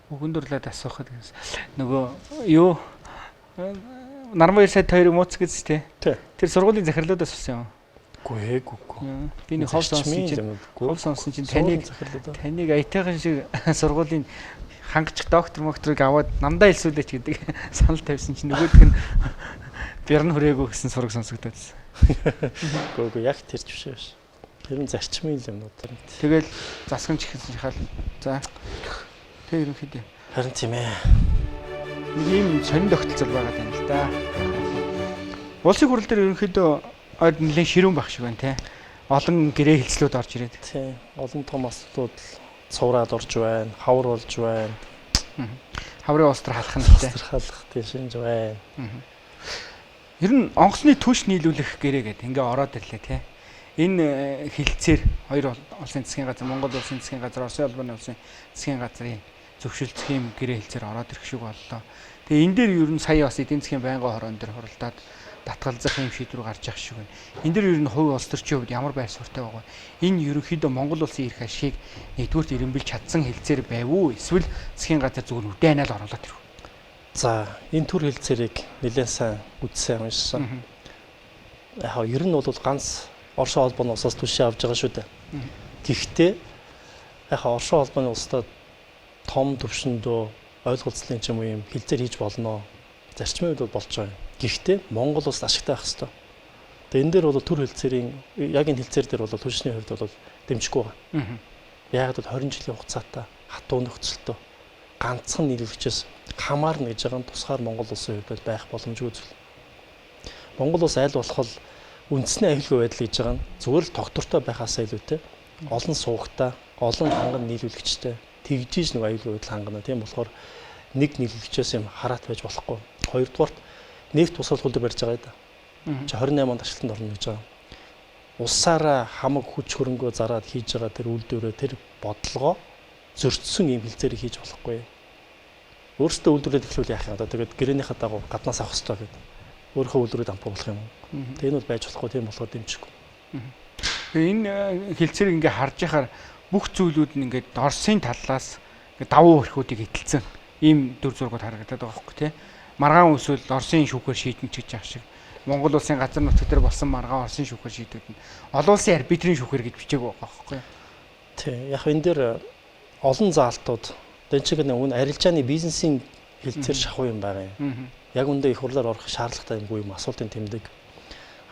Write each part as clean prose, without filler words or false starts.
Өгөндөрлөөд асуухад нөгөө юу Нармаяр сайд 2 мууц гэж тий. Тэр сургуулийн захирлуудаас авсан юм. Үгүй ээ. Би нэг хов сонсон чинь таныг аятайхан шиг сургуулийн хангачих доктор мокторыг аваад намдаа илсүүлээч гэдэг санал тавьсан чинь нөгөөх нь бярн хүрээгүй гэсэн сураг сонсогдоод байсан. Үгүй яг тэр ч биш биш. Тэр нь зарчмын юмнууд тэр. Тэгэл засгамж ихсэн хахал. За. Тэг ерөнхийдөө. Харин тийм ээ. Нэг юм сонин тогтолцол байгаа юм л да. Улсын хурал дээр ерөнхийдөө нэлээд ширүүн байх шиг байна те. Олон гэрээ хэлцлүүд орж ирээд. Тийм. Олон том асуудлууд цувраад орж байна, хавар болж байна. Хаврын улс төр халах нь те. Халах тийм шинж байна. Ер нь онгоцны түвш нийлүүлэх гэрээ гэдэг ингээ ороод ирлээ те. Энэ хилцээр хоёр улсын засгийн газар, Монгол улсын засгийн газар, Оросын улбаны улсын засгийн газрын зөвшөлдөх юм гэрээ хэлцээр ороод ирэх шиг боллоо. Тэгээ энэ дээр ер нь сая бас эдийн засгийн байнгын хорон дээр хуралдаад татгалзах юм шийдвэр гарч явах шиг байна. Энэ дээр ер нь хувь улс төрчийн хувьд ямар байр суурьтай байгаа вэ? Энэ ерөнхийдөө Монгол улсын эрх ашигыг нэгдүгürt эренбэлж чадсан хэлцээр байв уу? Эсвэл засгийн газар зүгээр үдэ анаал оруулаад ирв. За, энэ төр хэлцээрийг нэлээд сайн үзсэн юм шиг. Яг ер нь бол ганц Оршин холбооны улсаас түвшин авч байгаа шүү дээ. Гэхдээ яг Оршин холбооны улстай том төвшөндөө ойлголцлын ч юм уу юм хэлцээр хийж болно. Зарчмын үед бол болж байгаа юм. Гэхдээ Монгол улс ашигтай байх хэрэгтэй. Тэгээ энэ дээр бол төр хэлцээрийн яг энэ хэлцээр дээр бол түвшний хувьд бол дэмжихгүй байгаа. Яг л 20 жилийн хугацаатай хатуу нөхцөлтөө ганцхан нийлүүлэгчээс хамаарна гэж байгаа нь тусгаар Монгол улсын хувьд байх боломжгүй зүйл. Монгол улс аль болох үндэсний аюулгүй байдал гэж байгаа нь зүгээр л тогтвортой байхаас илүүтэй олон суугтай, олон ханган нийлүүлэгчтэй тэгжиж нэг аюулгүй байдал хангана. Тийм болохоор нэг нийлүүлэгчээс юм хараат байж болохгүй. Хоёрдугаарт нефт тусгал хөлөөр барьж байгаа да. Чи 28 онд ажилтнанд орно гэж байгаа. Улсаараа хамаг хүч хөрөнгөө зараад хийж байгаа тэр үйлдвэрээ тэр бодлогоо зөрчсөн юм хэлцээрийг хийж болохгүй. Өөрөөсөө үйлдвэрлээд эхлүүл яах юм да. Тэгээд гэрээнийхээ дагуу гаднаас авах хэрэгтэй гэдэг. Өөрийнхөө үйлдвэрээ дампуулах юм. Тэгээ энэ бол байж болохгүй тийм болохоор дэмжихгүй. Тэгээ энэ хэлцээрийг ингээ харж яхаар бүх зүйлүүд нь ингээд Оросын талаас ингээ давуу өрхүүдийг эдэлсэн. Ийм дүр зургууд харагдаад байгаа байхгүй тий. Маргаан үсвэл Оросын шүүхээр шийдэн ч гэж яах шиг. Монгол улсын газар нутаг дээр болсон маргаан Оросын шүүхээр шийдүүд нь олон улсын арбитрийн шүүхээр гэж бичээг байгаа байхгүй. Тий. Яг энэ дээр олон заалтууд дэнчиг нэг арилжааны бизнесийн хэлцээр шахуу юм байгаа юм. Яг үндэ их хурлаар орох шаардлагатай юмгүй юм асуултын тэмдэг.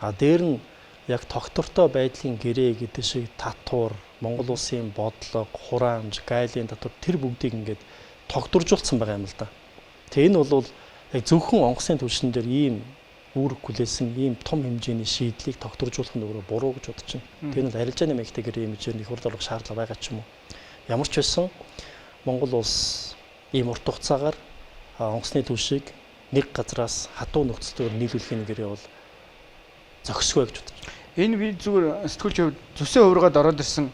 Дээр нь яг тогтвортой байдлын гэрээ гэдэг шиг татвар, Монгол улсын бодлого, хураамж, гайлын татвар тэр бүгдийг ингээд тогтворжуулсан байгаа юм л да. Тэгээ энэ бол яг зөвхөн онгоцны түвшин дээр ийм үүрэг хүлээсэн ийм том хэмжээний шийдлийг тогтворжуулах нь өөрөө буруу гэж бодож байна. Тэр нь арилжааны маягтай гэрээ хэмжээнд их хурлаар орох шаардлага байгаа ч юм уу. Ямар ч байсан Монгол улс ийм урт хугацаагаар онгоцны түвшийг нэг газраас хатуу нөхцөлөөр нийлүүлэхийн гэрээ бол зохисгүй гэж бодож байна. Энэ би зүгээр сэтгүүлч хувьд зүсээ хувиргаад ороод ирсэн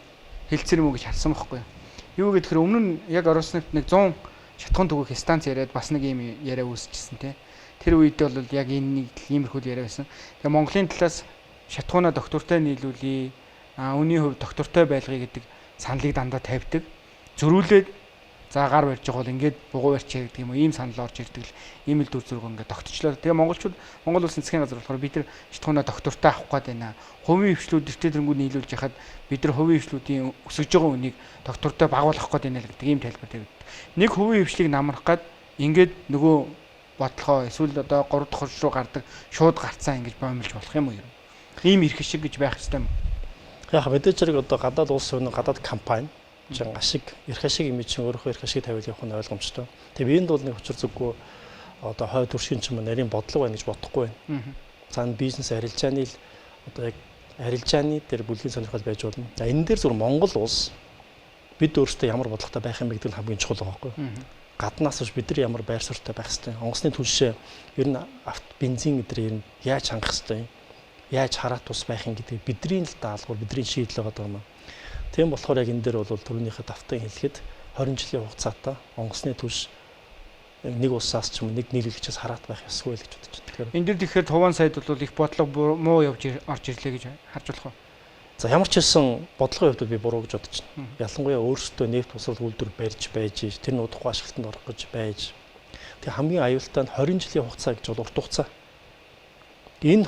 хэлцэр юм уу гэж харсан байхгүй юу? Юу гэхээр өмнө нь яг Оросны нэг 100 шатхуун төгөх станц яриад бас нэг юм яриа үүсчихсэн те. Тэр үед бол яг энэ нэг иймэрхүү яриа байсан. Тэгээ Монголын талаас шатхуунаа доктортой нийлүүлээ. Үүний хувьд доктортой байлгая гэдэг саналыг дандаа тавьдаг. Зөрүүлээд за гар барьж байгаа бол ингээд бугуу барьчаа гэдэг юм уу ийм санал орж ирдэг л ийм л дүр зураг ингээд тогтчлоо. Тэгээ монголчууд Монгол улсын засгийн газар болохоор бид нар шатхуунаа доктортой авах гээд байна. Хувийн хвшлүүд дэвтэрнгүүд нийлүүлж яхад бид нар хувийн хвшлүүдийн өсөж байгаа үнийг доктортой багуулах гээд байна л гэдэг ийм тайлбар тавьдаг. Нэг хувийн хвшлийг намрах гээд ингээд нөгөө бодлогоо эсвэл одоо 3 дахь хурж руу гардаг шууд гарцаа ингэж боомлж болох юм уу юм. Ийм эрх шиг гэж байх хэрэгтэй юм. Яг мэдээж хэрэг одоо гадаад улс өнө гадаад компани жин ашиг эрх ашиг имиж чинь өөрөө эрх ашиг тавиул явах нь ойлгомжтой. Тэгээ биэнд бол нэг учир зүггүй одоо хой төршин ч юм нарийн бодлого байна гэж бодохгүй байна. Цаана бизнес арилжааны л одоо яг арилжааны дээр бүлгийн сонирхол байж болно. За энэ дээр зөвхөн Монгол улс бид өөрсдөө ямар бодлоготой байх юм бэ гэдэг нь хамгийн чухал байгаа байхгүй. Гаднаас биш бид нар ямар байр суурьтай байх хэвтэй. Онгоцны түлшээ ер нь бензин гэдэр ер нь яаж хангах хэвтэй. Яаж хараат тус байх юм гэдэг бидний л даалгавар бидний шийдэл байгаа юм. Тийм болохоор яг энэ дээр бол түрүүнийхээ давтан хэлэхэд 20 жилийн хугацаатай онгоцны түвш нэг улсаас ч юм нэг нийлүүлэгчээс хараат байх ёсгүй л гэж бодож байна. Тэгэхээр энэ дээр тэгэхээр хувийн сайд бол их бодлого муу явж орж ирлээ гэж харж болох уу? За ямар ч хэлсэн бодлогын хувьд би буруу гэж бодож байна. Ялангуяа өөрсдөө нефть бусад үйлдвэр барьж байж, тэр нь удахгүй ашиглалтанд орох гэж байж. Тэгээ хамгийн аюултай нь 20 жилийн хугацаа гэж бол урт хугацаа. Энэ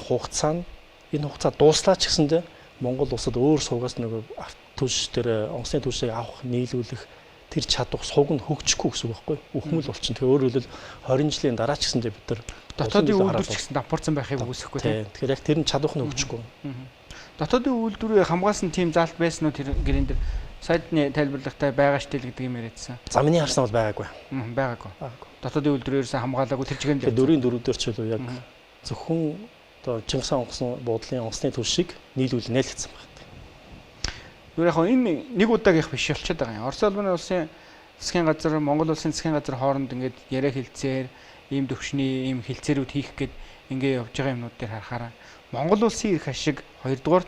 хугацаа дууслаа ч гэсэндээ Монгол улсад өөр суугаас нөгөө түлш тэр онгоцны түлшийг авах, нийлүүлэх тэр чадвар сууг нь хөгжихгүй гэсэн үг байхгүй юу? Үхмэл болчихно. Тэгээ өөрөөр хэлбэл 20 жилийн дараа ч гэсэндээ бид нар дотоодын үйлдвэр ч гэсэн давхарсан байхыг үгүйсэхгүй тийм. Тэгэхээр яг тэр нь чадвар нь хөгжихгүй. Дотоодын үйлдвэрээ хамгаалсан тийм заалт байсан уу тэр гэрэн дээр? Сайдны тайлбарлагатай байгаа штэ л гэдэг юм яриадсан. За миний харсан бол байгаагүй. Байгаагүй. Дотоодын үйлдвэр ерөөсөө хамгаалаагүй тэр чигээр дээр. Дөрвийн дөрөвдөр ч үлээ яг зөвхөн одоо Чингис хаан онгоцны буудлын онгоцны түлшийг нийлүүл нээлтсэн байна. Юу яг энэ нэг удаагийнх биш болчиход байгаа юм. Орос улсын улсын засгийн газар, Монгол улсын засгийн газар хооронд ингээд яриа хэлцээр, ийм төвчний ийм хэлцээрүүд хийх гээд ингээд явж байгаа юмнууд дээр харахаараа Монгол улсын эрх ашиг 2-дугаар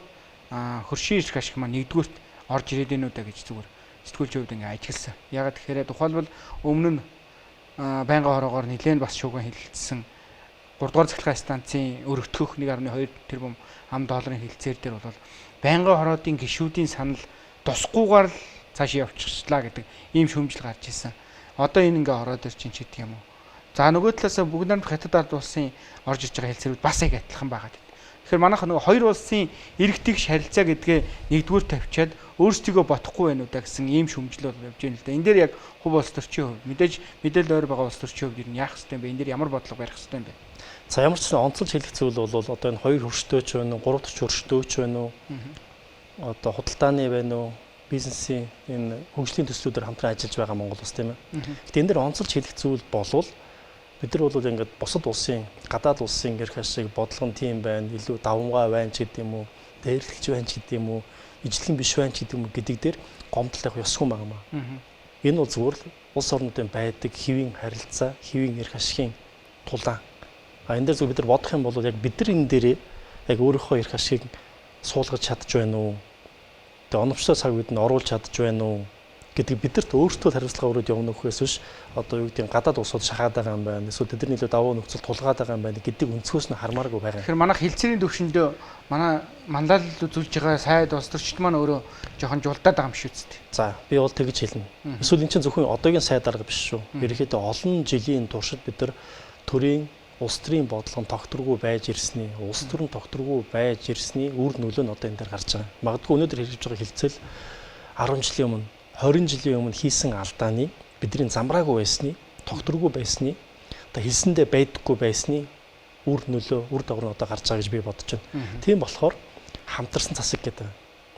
хөршийн эрх ашиг маань 1-дүгээрт орж ирээд байна уу да гэж зүгээр сэтгүүлч хувьд ингээд ажигласан. Ягаад тэгэхээр тухайлбал өмнө нь байнгын хороогоор нэлээд бас шууган хэлэлцсэн 3-дугаар цахилгаан станцын өргөтгөх 1.2 тэрбум ам долларын хэлцээр дээр бол байнгын хороодын гишүүдийн санал тусгүйгээр л цаашаа явчихлаа гэдэг ийм шүүмжил гарч ирсэн. Одоо энэ ингээ ороод ирчин ч гэдэг юм уу. За нөгөө талаас бүгд найрамд хятад ард улсын орж иж байгаа хэлцээрүүд бас яг адилхан байгаа гэдэг. Тэгэхээр манайх нөгөө хоёр улсын эрэг тэгш харилцаа гэдгээ нэгдүгээр тавьчаад өөрсдийгөө бодохгүй байна уу да гэсэн ийм шүүмжил бол явж байна л да. Энэ дээр яг хувь улс төрчийн хувьд мэдээлэл ойр байгаа улс төрчийн хувьд яах ёстой юм бэ? Энэ дээр ямар бодлого барих ёстой юм бэ? За ямар ч онцлж хэлэх зүйл бол одоо энэ хоёр хөрштөөч байна уу, гурав дахь хөрштөөч байна уу? Одоо худалдааны байна уу? Бизнесийн энэ хөгжлийн төслүүдээр хамтран ажиллаж байгаа Монгол улс тийм ээ. Гэтэ энэ дээр онцлж хэлэх зүйл болвол бид нар бол ингээд бусад улсын, гадаад улсын эрх ашиг бодлого нь тийм байна, илүү давмгай байна ч гэдэг юм уу, дээрлэгч байна ч гэдэг юм уу, ижлэгэн биш байна ч гэдэг юм уу гэдэг дээр гомдол явах ёсгүй юм аа. Энэ бол зүгээр л улс орнуудын байдаг хэвийн харилцаа, хэвийн эрх ашигын тулаан. Энэ дээр зөв бид нар бодох юм бол яг бид нар энэ дээр яг өөрийнхөө эрх ашигыг суулгаж чадж байна уу? Тэгээ оновчтой цаг үед нь оруулж чадж байна уу гэдэг бидэрт өөртөө хариуцлага өрөөд явна гэхээс биш одоо юу гэдэг гадаад улсууд шахаад байгаа юм байна. Эсвэл тэдний илүү давуу нөхцөл тулгаад байгаа юм байна гэдэг өнцгөөс нь хармааргүй байгаа. Тэгэхээр манайх хэлцээрийн төвшөндөө манай мандал үзүүлж байгаа сайд улс төрчид маань өөрөө жоохон жулдаад байгаа юм шүү дээ. За би бол тэгж хэлнэ. Эсвэл эн чинь зөвхөн одоогийн сайд арга биш шүү. Ерөнхийдөө олон жилийн туршид бид нар төрийн улс төрийн бодлого нь тогтворгүй байж ирсний, улс төр нь тогтворгүй байж ирсний үр нөлөө нь одоо энэ дээр гарч байгаа. Магадгүй өнөөдөр хийж байгаа хэлцэл 10 жилийн өмнө, 20 жилийн өмнө хийсэн алдааны бидний замраагүй байсны, тогтворгүй байсны, одоо хэлсэндээ байдаггүй байсны үр нөлөө, үр дагавар нь одоо гарч байгаа гэж би бодож байна. Тийм болохоор хамтарсан засаг гэдэг.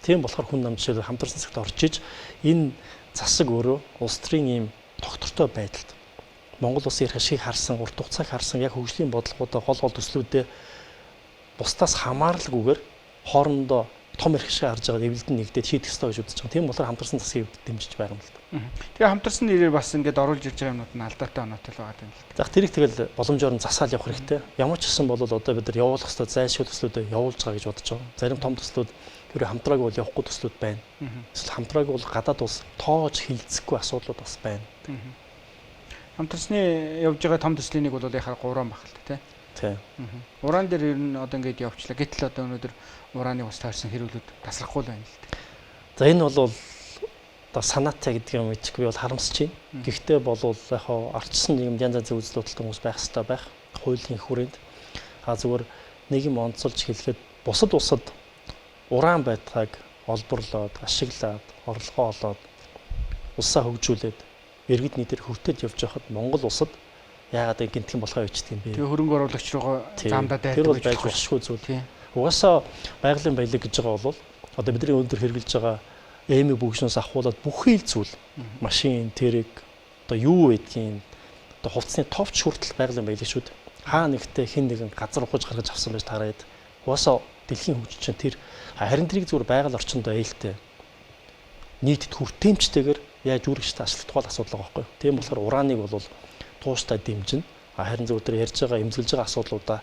Тийм болохоор хүн нам жишээ хамтарсан засагт орж иж энэ засаг өөрөө улс төрийн ийм тогтвортой байдалд Монгол улсын эрх ашигыг харсан, урт хугацааг харсан яг хөгжлийн бодлогуудаа гол төслүүдээ бусдаас хамааралгүйгээр хоорондоо том эрх ашиг харж байгаа эвлэлд нэгдээд шийдэх ёстой гэж үзэж байгаа. Тийм болохоор хамтарсан засгийг дэмжиж байгаа юм л да. Тэгээ хамтарсан нэрээр бас ингээд оруулж ирж байгаа юмнууд нь алдаатай оноотой л байгаа юм л да. За тэрийг тэгэл боломжоор нь засаал явах хэрэгтэй. Ямар ч гэсэн бол одоо бид нар явуулах ёстой зайлшгүй төслүүдэд явуулж байгаа гэж бодож байгаа. Зарим том төслүүд тэр хамтраагүй бол явахгүй төслүүд байна. Эсвэл хамтраагүй бол гадаад улс тоож хилцэхгүй асуудлууд бас байна. Хамтарсны явж байгаа том төслийн нэг бол яхаар 3 баг л тий. Тийм. Уран дээр ер нь одоо ингээд явчлаа. Гэтэл одоо өнөөдөр урааны ус таарсан хэрүүлүүд тасрахгүй л байна л дээ. За энэ бол одоо санаатай гэдэг юм ичг би бол харамсаж байна. Гэхдээ бол яг хаа арчсан нийгэмд янз янзын үзэл бодолтой хүмүүс байх хэрэгтэй байх. Хуулийн хүрээнд зүгээр нийгэм онцолж хэлэхэд бусад улсад уран байтгааг олборлоод, ашиглаад, орлогоо олоод улсаа хөгжүүлээд иргэд нийтээр хүртэж явж байхад Монгол улсад яагаад гинтгэн болохоо ичдэг юм бэ? Тэгээ хөрөнгө оруулагч руугаа замдаа дайдаг гэж байж болохгүй зүйл. Угаасаа байгалийн баялаг гэж байгаа бол одоо бидний өндөр хэрэгжилж байгаа эми бүгшнээс ахуулаад бүхий л зүйл машин, тэрэг одоо юу гэдгийг одоо хувцсны товч хүртэл байгалийн баялаг шүү дээ. Хаа нэгтээ хин нэгэн газар ухаж гаргаж авсан байж таараад угаасаа дэлхийн хөгжиж чинь тэр харин тэрийг зүгээр байгаль орчиндөө ээлтэй нийтэд хүртээмжтэйгээр яаж үүрэгчтэй ажилтгах гол асуудал байгаа байхгүй юу. Тийм болохоор урааныг бол тууштай дэмжинэ. Харин зөв өдөр ярьж байгаа эмзэглэж байгаа асуудлуудаа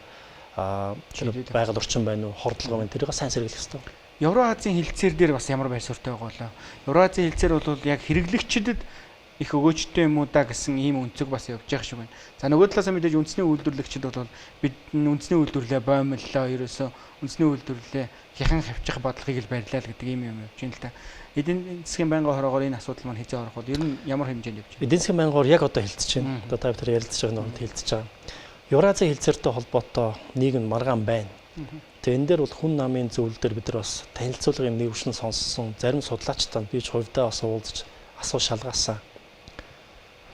байгаль орчин байна уу, хордлого байна. Тэрийг сайн сэргийлэх хэрэгтэй. Евразийн хэлцээр дээр бас ямар байр суурьтай байгаа болоо. Евразийн хэлцээр бол яг хэрэглэгчдэд их өгөөжтэй юм уу да гэсэн ийм өнцөг бас явж байгаа шиг байна. За нөгөө талаас нь мэдээж үндэсний үйлдвэрлэгчид бол бид үндэсний үйлдвэрлэлээ боомллоо ерөөсөө үндэсний үйлдвэрлэлээ хяхан хавчих бодлогыг л барьлаа л гэдэг ийм юм явж байна л да. Эдийн засгийн байнгын хороогоор энэ асуудал маань хязгаар орох бол ер нь ямар хэмжээнд явж байна? Эдийн засгийн байнгоор яг одоо хилцэж байна. Одоо та бүхэн ярилцж байгаа нь хилцэж байгаа. Евразийн хэлцээртэй холбоотой нийгэм маргаан байна. Тэгээ энэ дээр бол хүн намын зөвлөл дээр бид нар бас танилцуулгын нэвшин сонссон зарим судлаачтай би ч хувьдаа бас уулзаж асуу шалгаасан.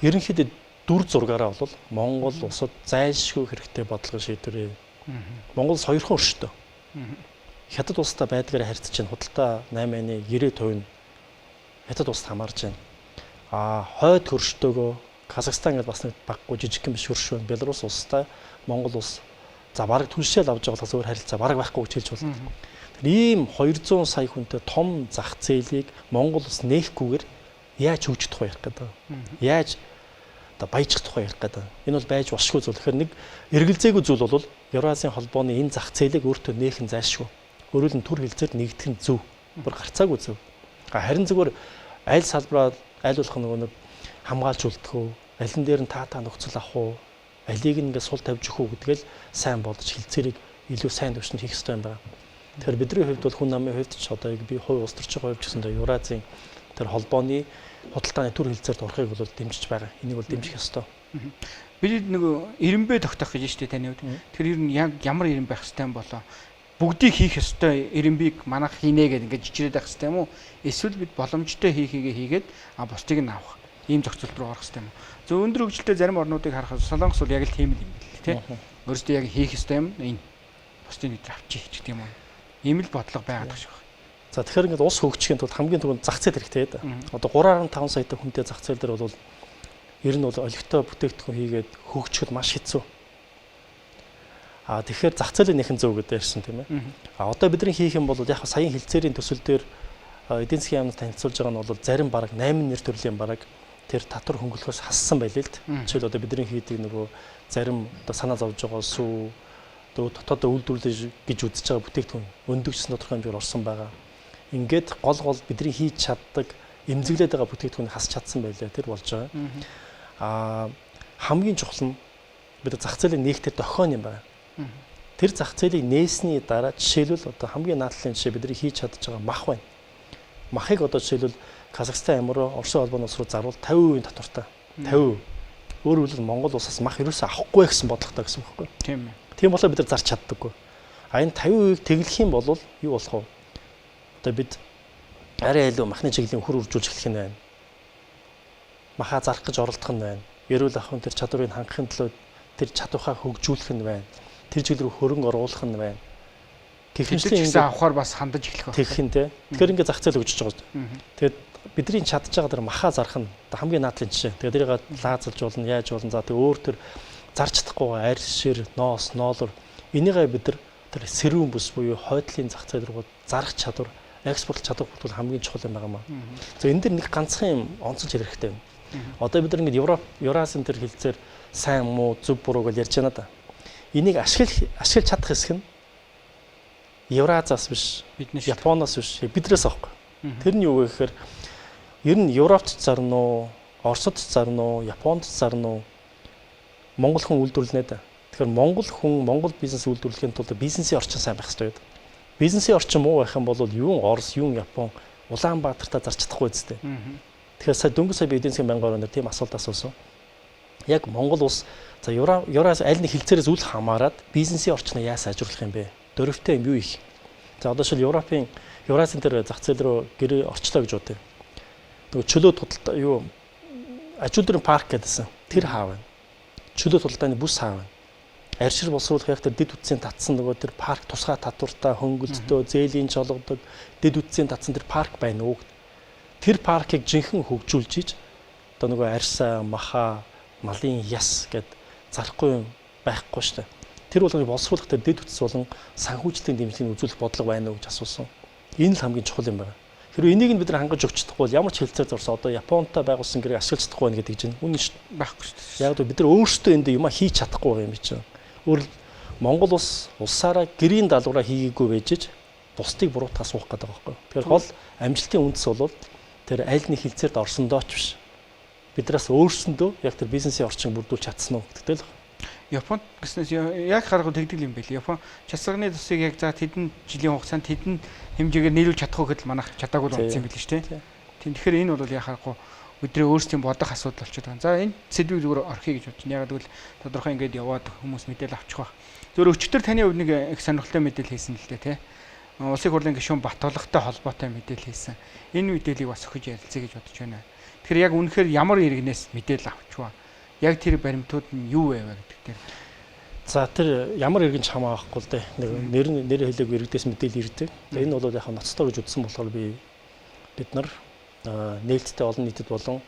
Ерөнхийдөө дүр зургаараа бол Монгол улсад зайлшгүй хэрэгтэй бодлого шийдвэрээ. Монгол соёрхон өршөлтөө. Хятад улстай байдгаараа харьцаж байна. Худалдаа 8-ны 90% нь хятад улсад хамаарж байна. Хойд хөрштөөгөө Казахстан гэдээ бас нэг баггүй жижигхэн биш хөрш байна. Беларусь улстай Монгол улс за бараг түншэл авч байгаа болохоор өөр харилцаа бараг байхгүй гэж хэлж болно. Ийм 200 сая хүнтэй том зах зээлийг Монгол улс нээхгүйгээр яаж хөгжих тухай ярих гэдэг. Яаж одоо баяжих тухай ярих гэдэг. Энэ бол байж болшгүй зүйл. Тэгэхээр нэг эргэлзээгүй зүйл бол Евразийн холбооны энэ зах зээлийг өөртөө нээх нь зайлшгүй. Өөрөөр нь төр хэлцээр нэгдэх нь зөв. Бүр гарцаагүй зөв. Харин зүгээр аль салбараа аль болох нэг хамгаалж үлдэх үү, алин дээр нь та нөхцөл авах уу, алийг ингээд сул тавьж өгөх үү гэдгээл сайн болж хэлцээрийг илүү сайн төвшөнд хийх хэрэгтэй юм байна. Тэгэхээр бидний хувьд бол хүн намын хувьд ч одоо би хувь улс төрчин хувьд гэсэн дээр Евразийн тэр холбооны худалдааны төр хэлцээрд орохыг бол дэмжиж байгаа. Энийг бол дэмжих ёстой. Бид нэг ирэмбэ тогтоох гэж штэ таны хувьд. Тэгэхээр ер нь яг ямар ирэм байх хэвтэй юм болоо. Бүгдийг хийх ёстой ирэмбийг манайх хийнэ гэдэг ингээд жичрээд байх хэвтэй юм уу? Эсвэл бид боломжтой хийхийгээ хийгээд бусдыг нь авах. Ийм зохицолт руу орох хэвтэй юм. Зөв өндөр хөгжилтэй зарим орнуудыг харахад Солонгос бол яг л тийм юм л тий. Өөрсдөө яг хийх ёстой юм энэ. Бусдыг бид авчиж гэх юм уу? Ийм л бодлого байгаад байгаа шүү. За тэгэхээр ингээд улс хөгжихийн тулд хамгийн түрүүнд зах зээл хэрэгтэй да. Одоо 3.5 саятай хүнтэй зах зээл дээр бол ер нь бол олигтой бүтээгдэхүүн хийгээд хөгжихэд маш хэцүү. Тэгэхээр зах зээлийн нэхэн зөв гэдэг ярьсан тийм ээ. Одоо бидний хийх юм бол яг саяын хэлцээрийн төсөл дээр эдийн засгийн яамд танилцуулж байгаа нь бол зарим бараг 8 нэр төрлийн бараг тэр татвар хөнгөлөхөөс хассан байлээ л. Жишээл одоо бидний хийдэг нөгөө зарим одоо санаа зовж байгаа сүү дотоод үйлдвэрлэж гэж үзэж байгаа бүтээгдэхүүн өндөгчсөн тодорхой хэмжээр орсон байгаа. Ингээд гол бидний хийж чаддаг эмзэглээд байгаа бүтээгдэхүүнийг хасч чадсан байлаа тэр болж байгаа. Хамгийн чухал нь бид зах зээлийн нээгтээ дохион юм байна. Тэр зах зээлийг нээсний дараа жишээлбэл одоо хамгийн наадлын жишээ бидний хийж чадж байгаа мах байна. Махыг одоо жишээлбэл Казахстан ямар Оросын холбооны улс руу зарвал 50% татвартай. 50%. Өөрөөр хэлбэл Монгол улсаас мах ерөөсөө авахгүй гэсэн бодлоготой гэсэн үг байхгүй. Тийм ээ. Тийм болохоор бид нар зарч чаддаггүй. Энэ 50%-ийг тэглэх юм бол юу болох вэ? Одоо бид арай илүү махны чиглэлийн хөр үржүүлж эхлэх нь байна. Махаа зарах гэж оролдох нь байна. Эрүүл ахуйн тэр чадварыг хангахын төлөө тэр чадвараа хөгжүүлэх нь байна. Тэр чиглэл рүү хөрөнгө оруулах нь байна. Гэвчлэн ингэ авахаар бас хандаж эхлэх байна. Тэгэх юм те. Тэгэхээр ингэ зах зээл хөгжиж байгаа. Тэгээд бидний чадж байгаа тэр махаа зарах нь хамгийн наадлын жишээ. Тэгээд тэрийг лаазалж болно, яаж болно. За тэг өөр тэр зарч чадахгүй арьс, шир, ноос, ноолор энийгээ бид тэр сэрүүн бүс буюу хойдлын зах зээл рүү зарах чадвар, экспортлох чадвар бол хамгийн чухал юм байгаа маа. За энэ дэр нэг ганцхан юм онцолж хэлэх хэрэгтэй байна. Одоо бид нар ингэ Евразийн тэр хэлцээр сайн муу зөв бурууг л ярьж байна да. Энийг ашиглаж чадах хэсэг нь Евразиас биш, Японоос биш, биднээс авахгүй. Тэр нь юу вэ гэхээр ер нь Европт зарна уу, Оросд зарна уу, Японд зарна уу Монгол хүн үйлдвэрлэнэ да. Тэгэхээр Монгол бизнес үйлдвэрлэхийн тулд бизнесийн орчин сайн байх хэрэгтэй. Бизнесийн орчин муу байх юм бол юун Орос, юун Япон, Улаанбаатартаа зарч чадахгүй үстэй. Тэгэхээр дөнгөж сая эдийн засгийн байнгын орон дээр тийм асуулт асуусан. Яг Монгол улс за Евразиас аль нэг хэлцээрээс үл хамааран бизнесийн орчноо яаж сайжруулах юм бэ? Дөрөвтэй юм юу их. За одоо шил Евразийн тэр зах зээл рүү гэрээ орчлоо гэж бодъё. Нөгөө чөлөө худалдаа юу ажуулдрын парк гэдсэн. Тэр хаав байна. Чөлөө худалдааны бүс хаав байна. Арьшир боловсруулах яг тэр дэд үтсийн татсан нөгөө тэр парк тусгай татвартай хөнгөлөлтөө зээлийн жолгодог дэд үтсийн татсан тэр парк байна уу? Тэр паркийг жинхэнэ хөгжүүлж иж одоо нөгөө арьсаа, маха, малын яс гэд зарахгүй юм байхгүй шүү дээ. Тэр болгоныг боловсруулах тэр дэд үтс болон санхүүжилтийн дэмжлэгийг үзүүлэх бодлого байна уу гэж асуусан. Энэ л хамгийн чухал юм байна. Хэрвээ энийг нь бид нар хангаж өгч чадахгүй бол ямар ч хэлцээр зорсон одоо Японтай байгуулсан гэрээ ашиглаж чадахгүй байна гэдэг чинь үнэн шүү дээ. Байхгүй шүү дээ. Яг бид нар өөрсдөө энд юм хийж чадахгүй юм би чинь. Өөрөлд Монгол улсаараа гэрийн даалгавраа хийгээгүй байжж бусдыг буруутгах суух гэдэг байгаа байхгүй. Тэгэхээр гол амжилтын үндэс бол тэр аль нэг хэлцээрд орсондоо ч биш. биднээс өөрсөндөө яг тэр бизнесийн орчин бүрдүүлж чадсан уу гэдэгтэй л. Японд гэснээс яг харахад тэгдэг юм байли. Япон часганы тусыг яг за тэдэн жилийн хугацаанд тэдэн хэмжээгээр нийлүүлж чадах уу гэдэл манайх чадаагүй л унтсан юм байл шүү дээ. Тэгэхээр энэ бол яг харахгүй өдрөө өөрсдийн бодох асуудал болчиход байгаа. За энэ сэдвийг зүгээр орхиё гэж бодчих. Яг гэвэл тодорхой ингээд яваад хүмүүс мэдээлэл авчих байх. Зөвхөн өчтөр таны хувьд нэг их сонирхолтой мэдээлэл хийсэн л дээ, тий. Улсын хурлын гишүүн Батболготой холбоотой мэдээлэл хийсэн. Энэ мэдээллийг бас өгч ярилцъя гэж бодож байна. Тэгэхээр яг үнэхээр ямар иргэнээс мэдээлэл авчваа? Яг тэр баримтууд нь юу вэ гэдэг дээр. За тэр ямар иргэн ч хамаахгүй л дээ. Нэр хэлээгүй иргэдээс мэдээлэл ирдэг. Энэ бол яг ноцтой гэж үзсэн болохоор бид нар нээлттэй олон нийтэд болон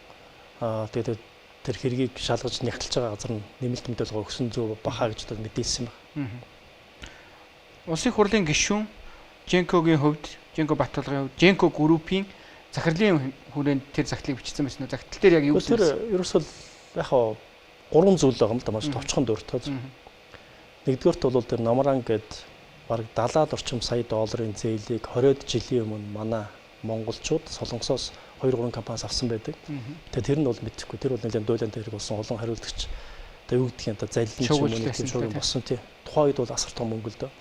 тэгээд тэр хэргийг шалгаж нягтлж байгаа газар нь нэмэлт мэдээлэл өгсөн зөв бахаа гэж мэдээлсэн байна. Улсын хурлын гишүүн Женкогийн хувьд, Женко Батболгын хувьд, Женко группийн захирлын хүрээнд тэр загтлыг бичсэн байсан. Загтал дээр яг юу гэсэн бэ? Тэр ерөөсөө яг гурван зүйл байгаа юм л да, маш товчхон дуртай. Нэгдүгээрт бол тэр Намран гээд бараг 70-аад орчим сая долларын зээлийг 20-од жилийн өмнө манай монголчууд Солонгосоос 2-3 компаниас авсан байдаг. Тэгээ тэр нь бол мэдхгүй. Тэр бол нэлээд дуйлан дээр болсон олон хариулагч. Тэгээ юу гэдгийг одоо залилын ч юм уу нэг шууд болсон тий. Тухайн үед бол асар том мөнгө л дөө.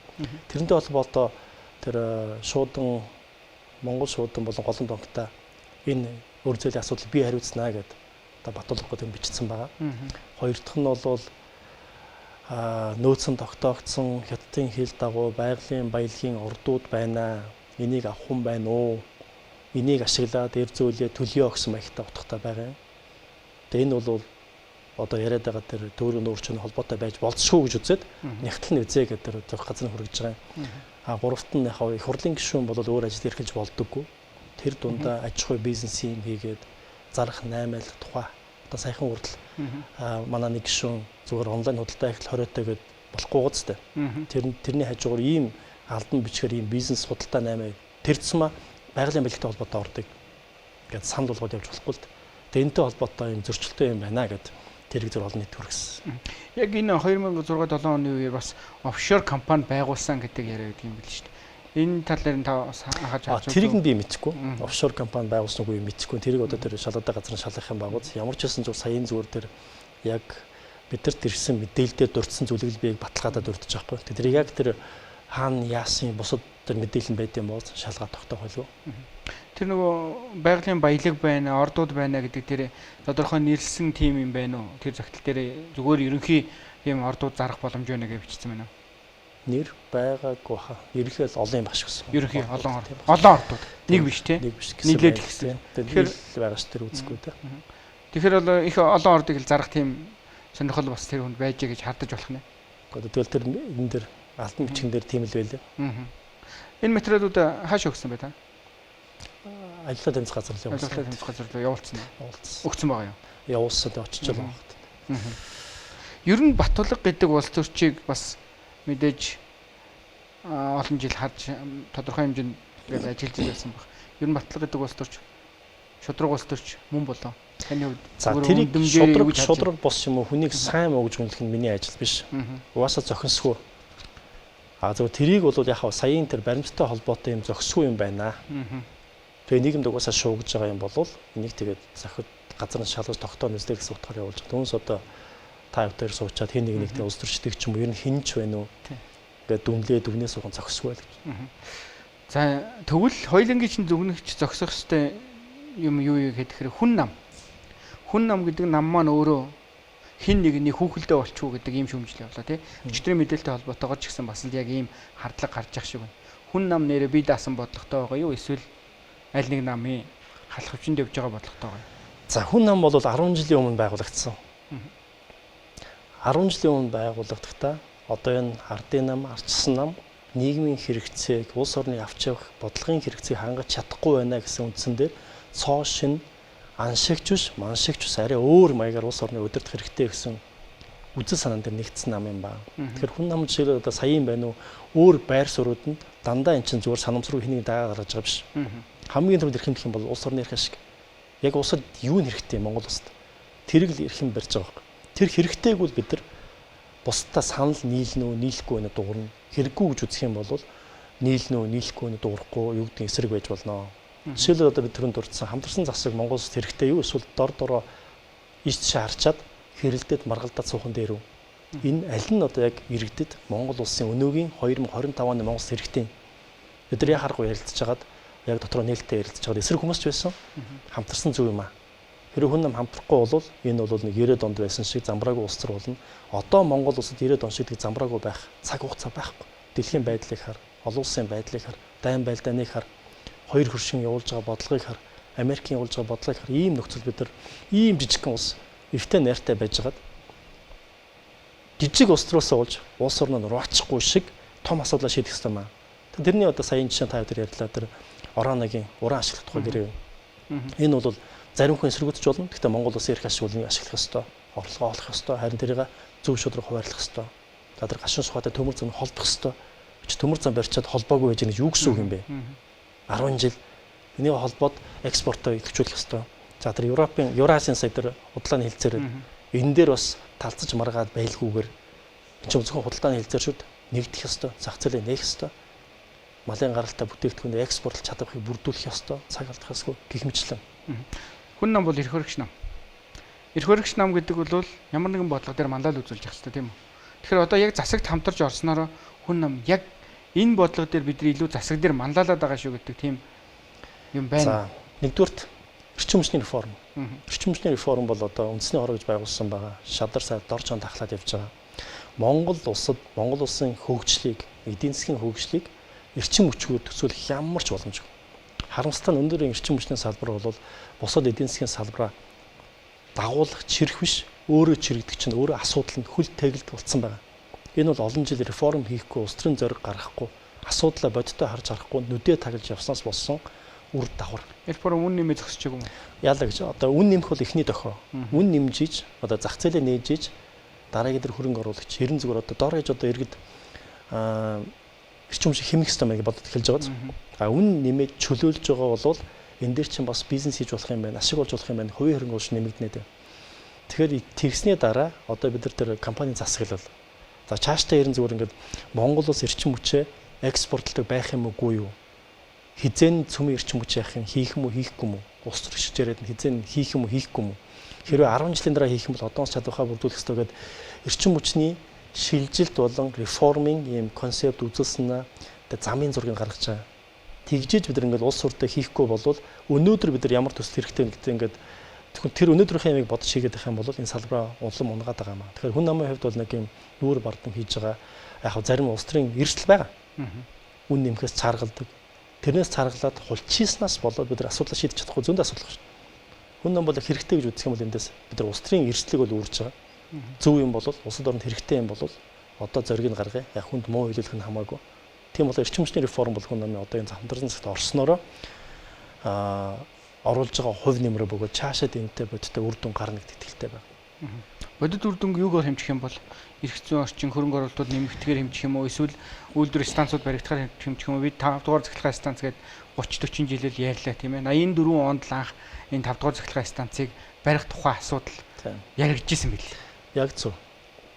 Тэрнтэй холбоотой тэр шуудан Монгол шуудан болон голон донктой энэ өр зөлийн асуудал би хариуцнаа гэдэг одоо Батболгоо тэр бичсэн байгаа. Хоёр дахь нь бол нөөцөн тогтоогдсон хятадын хил дагуу байгалийн баялагын ордууд байна. Энийг авах хүн байна уу? Энийг ашиглаад эр зөөлөө төлөё гэсэн маягтай утгатай байгаа юм. Тэгээ энэ бол одоо яриад байгаа тэр төөрөнд өөрчлөлт холбоотой байж болцсохгүй гэж үзээд нягтлан үзээ гэдэг тэр газар хүргэж байгаа юм. Гуравт нь яг их хурлын гишүүн бол өөр ажил эрхэлж болдоггүй. Тэр дундаа аж ахуй бизнесийн хийгээд зарах 8 айлах тухай одоо саяхан хүртэл манай нэг гишүүн зүгээр онлайн худалдаа эхлэл 20-той гээд болохгүй гоцтой. Тэрний хажуугаар ийм албан бичгээр ийм бизнес худалдаа 8 тэр тусмаа байгалийн баялагтай холбоотой ордог гэж санал болгоод явж болохгүй л. Тэгээ энэтэй холбоотой юм зөрчилтэй юм байна гэд тэрийг зөв олон нийт хүргэсэн. Яг энэ 2006-7 оны үеэр бас офшор компани байгуулсан гэдэг яриа байдаг юм биш үү? Энэ тал дээр та хаач харж байна. Тэрийг нь би мэдэхгүй. Офшор компани байгуулсан үгүй мэдэхгүй. Тэрийг одоо тэр шалгадаг газар нь шалгах юм байгууз. Ямар ч байсан зөв саяын зүгээр тэр яг бидэрт ирсэн мэдээлэлдээ дурдсан зүйлийг би баталгаадаад урдчих байхгүй. Тэрийг яг тэр хаана яасан бусад тэр мэдээлэл байд юм бол шалгаад тогтоох байлгүй. Тэр нөгөө байгалийн баялаг байна, ордууд байна гэдэг тэр тодорхой нэрлсэн тим юм байна уу? Тэр загтал дээр зүгээр ерөнхий юм ордууд зарах боломж байна гэж бичсэн байна уу? Нэр байгаагүй хаа. Ерөнхийдөө олон юм багш гэсэн. Ерөнхий олон ордууд. Нэг биш те. Нэг биш гэсэн. Нийлээд ихсэн. Тэгэхээр байгаач тэр үзэхгүй те. Тэгэхээр бол их олон ордыг л зарах тим сонирхол бас тэр хүнд байж гэж хардаж болох нэ. Тэгвэл тэр энэ дэр алтан бичгэн дээр тийм л байлаа. Энэ материалууд хаашаа өгсөн бай та? Ажлаа тэмцэх газар л явуулсан. Ажлаа тэмцэх газар л явуулсан. Өгсөн байгаа юм. Явуулсан тэ очиж байгаа юм. Ер нь Батболго гэдэг улс төрчийг бас мэдээж олон жил харж тодорхой хэмжээнд ингээд ажиллаж байсан баг. Ер нь Батболго гэдэг улс төрч шудраг улс төрч мөн болоо. Таны хувьд за тэрийг шудраг бос юм уу хүнийг сайн муу гэж үнэлэх нь миний ажил биш. Угаасаа зохисгүй. Зөв тэрийг бол яг саяын тэр баримттай холбоотой юм зохисгүй юм байна. Тэгээ нийгэмд угаасаа шуугж байгаа юм бол энийг тэгээд захид газар нь шалгаж тогтоон үзлээ гэсэн утгаар явуулж байгаа. Түүнээс одоо та хоёр суучаад хэн нэгнийхтэй улс төрчдөг ч юм уу ер нь хинч байна уу? Ингээд дүнлээ дүгнээ суухан зохисгүй л гэж. За тэгвэл хоёулангийн чинь дүгнэгч зохисох хэвээр юм юу гэхээр хүн нам. Хүн нам гэдэг нам маань өөрөө хин нэгний хүүхэлдээ болчихоо гэдэг ийм шүүмжлэл явлаа тий. Өчтөрийн мэдээлэлтэй холбоотойгоор ч гэсэн бас л яг ийм хардлага гарч ах шиг байна. Хүн нам нэрээ бие даасан бодлоготой байгаа юу эсвэл аль нэг намын халах хвчинд явж байгаа бодлоготой байгаа. За хүн нам бол 10 жилийн өмнө байгуулагдсан. 10 жилийн өмнө байгуулагдахдаа одоо энэ ардын нам, ардчсан нам нийгмийн хэрэгцээг улс орны авч явах бодлогын хэрэгцээг хангаж чадахгүй байна гэсэн үндсэн дээр цоо шин аншигч биш, маншигч биш арай өөр маягаар улс орны удирдах хэрэгтэй гэсэн үзэл санаан дээр нэгдсэн нам юм байна. Тэгэхээр хүн нам жишээлбэл одоо саяын байна уу өөр байр суурьуд нь дандаа эн чинь зүгээр санамсруу хэнийг дагаа гаргаж байгаа биш. Хамгийн түрүүнд ирэх юм бол улс орны эрх ашиг. Яг улсад юу нэрхтэй Монгол улсад тэрийг л эрх юм барьж байгаа юм. Тэр хэрэгтэйг бол бид нар бусдаа санал нийлнэ үү, нийлэхгүй байна дуурна. Хэрэггүй гэж үзэх юм бол нийлнэ үү, нийлэхгүй байна дуурахгүй юу гэдэг эсрэг байж болно. Жишээлбэл одоо бид түрүүнд дурдсан хамтарсан засаг Монгол улсад хэрэгтэй юу эсвэл дор дороо иш тийш харчаад хэрэлдээд маргалдаад суухан дээр үү. Энэ аль нь одоо яг иргэдэд Монгол улсын өнөөгийн 2025 оны Монгол улс хэрэгтэй. Бид нар яхааргүй ярилцж хагаад яг дотроо нээлттэй ярилцж хагаад эсрэг хүмүүс ч байсан. Хамтарсан зөв юм аа. Хэрэв хүн нам хамтрахгүй бол энэ бол нэг 90-ад онд байсан шиг замбраагүй улс төр болно. Одоо Монгол улсад 90-ад он шиг тэг замбраагүй байх цаг хугацаа байхгүй. Дэлхийн байдлыг хар, олон улсын байдлыг хар, дайн байлдааныг хар, хоёр хөршин явуулж байгаа бодлогыг хар, Америкийн явуулж байгаа бодлогыг хар, ийм нөхцөл бид нар ийм жижигхэн улс эвтэй найртай байжгаад жижиг улс төрөөс олж улс орноо руучихгүй шиг том асуудал шийдэх ёстой маа. Тэрний одоо саяын жишээ та бүхэн ярьлаа тэр Ороногийн уран ашиглах тухай гэрээ. Энэ бол зарим хүн эсэргүүцэж болно. Гэхдээ Монгол улсын эрх ашиглыг ашиглах ёстой, орлогоо олох ёстой, харин тэрийг зөв шударга хуваарлах ёстой. За тэр гашуун сухатай төмөр зам холдох ёстой. Төмөр зам барьчаад холбоогүй байж гэж юу гэсэн үг юм бэ? 10 жил энийг холбоод экспортоо идэвхжүүлэх ёстой. За тэр Евразийн сая тэр худлааны хэлцээр энэ дээр бас талцаж маргаад байлгүйгээр энэ ч зөвхөн худалдааны хэлцээр шүүд нэгдэх ёстой, зах зээлээ нээх ёстой. Малын гаралтай бүтээгдэхүүн экспортлж чадахыг бүрдүүлэх ёстой, цаг алдах ёсгүй гэх мэтлэн. Хүн нам бол эрх хөрөгч нам. Эрх хөрөгч нам гэдэг бол ямар нэгэн бодлого дээр мандал үзүүлж явах хэрэгтэй тийм үү? Тэгэхээр одоо яг засагт хамтарч орсноор хүн нам яг энэ бодлого дээр бидний илүү засаг дээр мандалаад байгаа шүү гэдэг тийм юм байна. За нэгдүгürt эрчим хүчний реформ. Эрчим хүчний реформ бол одоо үндэсний хороо гэж байгуулсан байгаа. Шадар сая дор чон тахлаад явж байгаа. Монгол улсад Монгол улсын хөгжлийг, эдийн засгийн хөгжлийг эрчим хүчээр төсөөлөх ямар ч боломжгүй. Харамсалтай нь өндөр эрчим хүчний салбар бол бусад эдийн засгийн салбараа дагуулах чирэх биш, өөрөө чирэгдэх чинь өөрөө асуудал нь хөл тэгэлд болцсон байгаа. Энэ бол олон жил реформ хийхгүй, улс төрийн зориг гаргахгүй, асуудлаа бодиттой харж харахгүй, нүдээ таглаж явснаас болсон үр дагавар. Реформ үн нэмээ зөксөж байгаа юм уу? Яалаа гэж одоо үн нэмэх бол эхний дохио. Үн нэмжиж, одоо зах зээлээ нээж, дараагийн дээр хөрөнгө оруулагч 90 зүгээр одоо доор гэж одоо иргэд эрчим хүч хэмэх хэрэгтэй маяг бодод эхэлж байгаа. А үн нэмээд чөлөөлж байгаа бол энэ дээр чинь бас бизнес хийж болох юм байна, ашиг болж болох юм байна, хувийн хөрөнгө оруулалт нэмэгдэнэ дээ. Тэгэхээр тэгсний дараа одоо бид нар тэр компани засаглал. За цаашдаа ерэн зүгээр ингээд Монгол улс эрчим хүчээ экспортлдог байх юм уугүй юу? Хизэн цөмийн эрчим хүч яах юм, хийх юм уу, хийхгүй юм уу? Улс төрч яриад нь хизэн хийх юм уу, хийхгүй юм уу? Хэрвээ 10 жилийн дараа хийх юм бол одоос чадвараа бүрдүүлэх хэрэгтэй гэдэг эрчим хүчний шилжилт болон реформын ийм концепт үзүүлсэн замын зургийг гаргаж байгаа. Тэгжиж бид нар ингээд улс суртаа хийхгүй болвол өнөөдөр бид нар ямар төсөл хэрэгтэй гэдэг ингээд тэр өнөөдрийнхээ ямиг бодож хийгээд байх юм бол энэ салбараа улам унгаад байгаа юм аа. Тэгэхээр хүн намын хувьд бол нэг юм нүүр бардам хийж байгаа. Яг хав зарим улс төрийн эрсдэл байгаа. Үн нэмэхээс цааргалдаг. Тэрнээс цааргалаад хулчиснаас болоод бид нар асуудал шийдэж чадахгүй зөндөө асуудал байна. Хүн нам бол хэрэгтэй гэж үздэг юм бол эндээс бид нар улс төрийн эрсдлийг бол үүрж байгаа. Зөв юм бол улсад оронд хэрэгтэй юм бол одоо зориг нь гаргая. Яг хүнд муу хэлүүлэх нь хамаагүй. Тийм бол эрчим хүчний реформ бол хүн намын одоо энэ хамтран засагт орсноор оруулж байгаа хувь нэмрээ бөгөөд цаашаа энэтэй бодиттой үр дүн гарна гэдэг итгэлтэй байна. Бодит үр дүнг юугаар хэмжих юм бол эрх зүйн орчин хөрөнгө оруулалтууд нэмэгдэхээр хэмжих юм уу эсвэл үйлдвэр станцууд баригдахаар хэмжих юм уу? Бид 5 дугаар цахилгаан станц гээд 30 40 жилээр ярьлаа тийм ээ. 84 онд л анх энэ 5 дугаар цахилгаан станцыг барих тухай асуудал яригдчихсэн билээ. Яг зөв.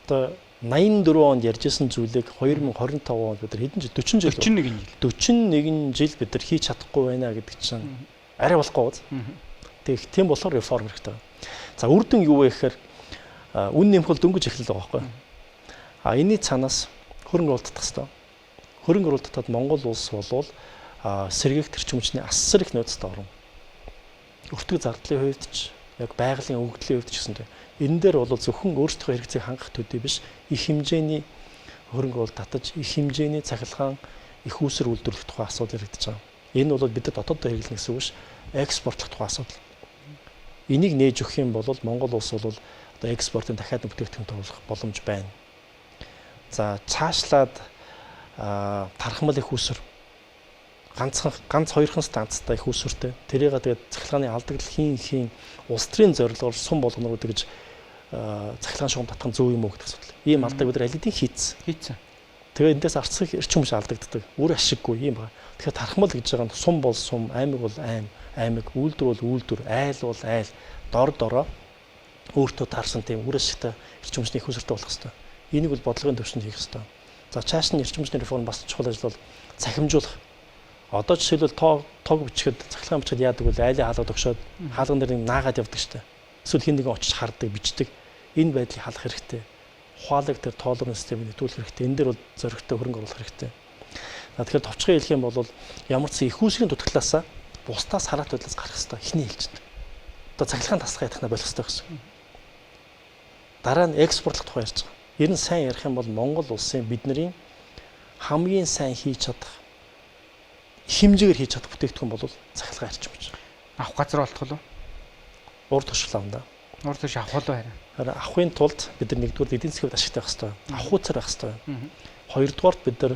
Одоо 84 онд ярьжсэн зүйлийг 2025 онд бид нар хэдэн жил 41 жил бид нар хийж чадахгүй байна гэдэг чинь арай болохгүй биз. Тэгэх тийм болохоор реформ хэрэгтэй. За үр дүн юу вэ гэхээр үн нэмэх бол дөнгөж эхэллээ байгаа байхгүй. А энэний цаанаас хөрөнгө оруулалт хэрэгтэй. Хөрөнгө оруулалтад Монгол улс болвол сэргээгт эрчим хүчний асар их нөөцтэй орно. Өртөг зардлын хувьд ч яг байгалийн өгөгдлийн хувьд ч гэсэнтэй. Энэ дээр бол зөвхөн өөрсдөө хэрэгцээг хангах төдий биш, их хэмжээний хөрөнгө оруулалт татаж, их хэмжээний цахилгаан их үүсвэр үйлдвэрлэх тухай асуудал яригдж байгаа. Энэ бол бид дотооддоо хэрэглэнэ гэсэн үг биш, экспортлох тухай асуудал. Энийг нээж өгөх юм бол Монгол улс бол одоо экспортын дахиад бүтээгдэхүүн тооцоолох боломж байна. За цаашлаад тархамал их үүсвэр ганц хоёрхан станцтай их үүсвэртэй. Тэрийг тэгээд цахилгааны алдагдал хийн улс төрийн зорилгоор сум болгоно гэдэг гэж цахилгаан шугам татах зөв юм уу гэдэг асуудал. Ийм алдаг бид нар аль хэдийн хийцэн. Тэгээд эндээс арцах эрчим хүч алдагддаг. Үр ашиггүй юм байна. Тэгэхээр тархамал гэж байгаа нь сум бол сум, аймаг бол аймаг, үйлдвэр бол үйлдвэр, айл бол айл, дор дороо өөртөө таарсан тийм үр ашигтай эрчим хүчний их үүсвэртэй болох хэрэгтэй. Энийг бол бодлогын төвшөнд хийх хэрэгтэй. За цааш нь эрчим хүчний реформ бас чухал ажил бол цахимжуулах. Одоо жишээлбэл тог бичгэд цахилгаан бичгэд яадаг бол айлын хаалга тогшоод хаалган дээр наагаад явдаг штэ. Эсвэл хин нэгэн очиж хардаг, бичдэг. Энэ байдлыг халах хэрэгтэй. Ухаалаг тэр тоолрын системийг нэтгүүлэх хэрэгтэй. Энэ дээр бол зоригтой хөрөнгө оруулах хэрэгтэй. Тэгэхээр товчхон хэлэх юм бол ямар ч их үүсгийн дутагдлаасаа бусдаас хараат байдлаас гарах хэрэгтэй. Эхний хэлжинд. Одоо цахилгаан тасалгаа ятгахна болох хэрэгтэй гэсэн. Дараа нь экспортлох тухай ярьж байгаа. Ер нь сайн ярих юм бол Монгол улсын бидний хамгийн сайн хийж чадах хэмжээгээр хийж чадах бүтээгдэхүүн бол цахилгаан арчим гэж. Авах газар болтгол уу? Урд туршил авна да. Урд туршил авах уу харин. Харин авахын тулд бид нар нэгдүгээр эдийн засгийн хувьд ашигтай байх хэрэгтэй. Авах үзэр байх хэрэгтэй. Хоёрдугаарт бид нар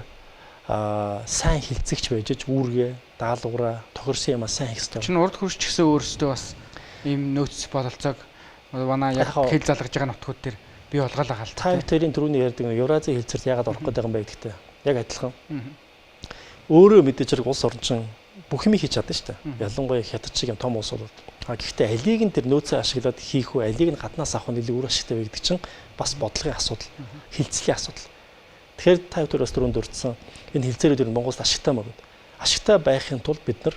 сайн хилцэгч байж үүргээ, даалгавраа, тохирсон юмаа сайн хийх хэрэгтэй. Чин урд хурж гэсэн өөрөөсөө бас ийм нөөц бололцоог манай яг хэл залгаж байгаа нутгууд дээр бий болгоолаа гал. Та хоёрын түрүүний ярьдаг Евразийн хэлцэрт яагаад орох гэдэг юм бэ гэдэгтэй. Яг адилхан. Өөрөө мэдээж хэрэг улс орчин бүх юм хийж чадсан шүү дээ. Ялангуяа хятад шиг юм том улс бол. Гэхдээ алийг нь тэр нөөцөө ашиглаад хийх үү, алийг нь гаднаас авах нь илүү үр ашигтай вэ гэдэг чинь бас бодлогын асуудал, хилцлийн асуудал. Тэгэхээр та хоёр бас түрүүнд дурдсан энэ хилцээрүүд нь Монголд ашигтай маа гэдэг. Ашигтай байхын тулд бид нар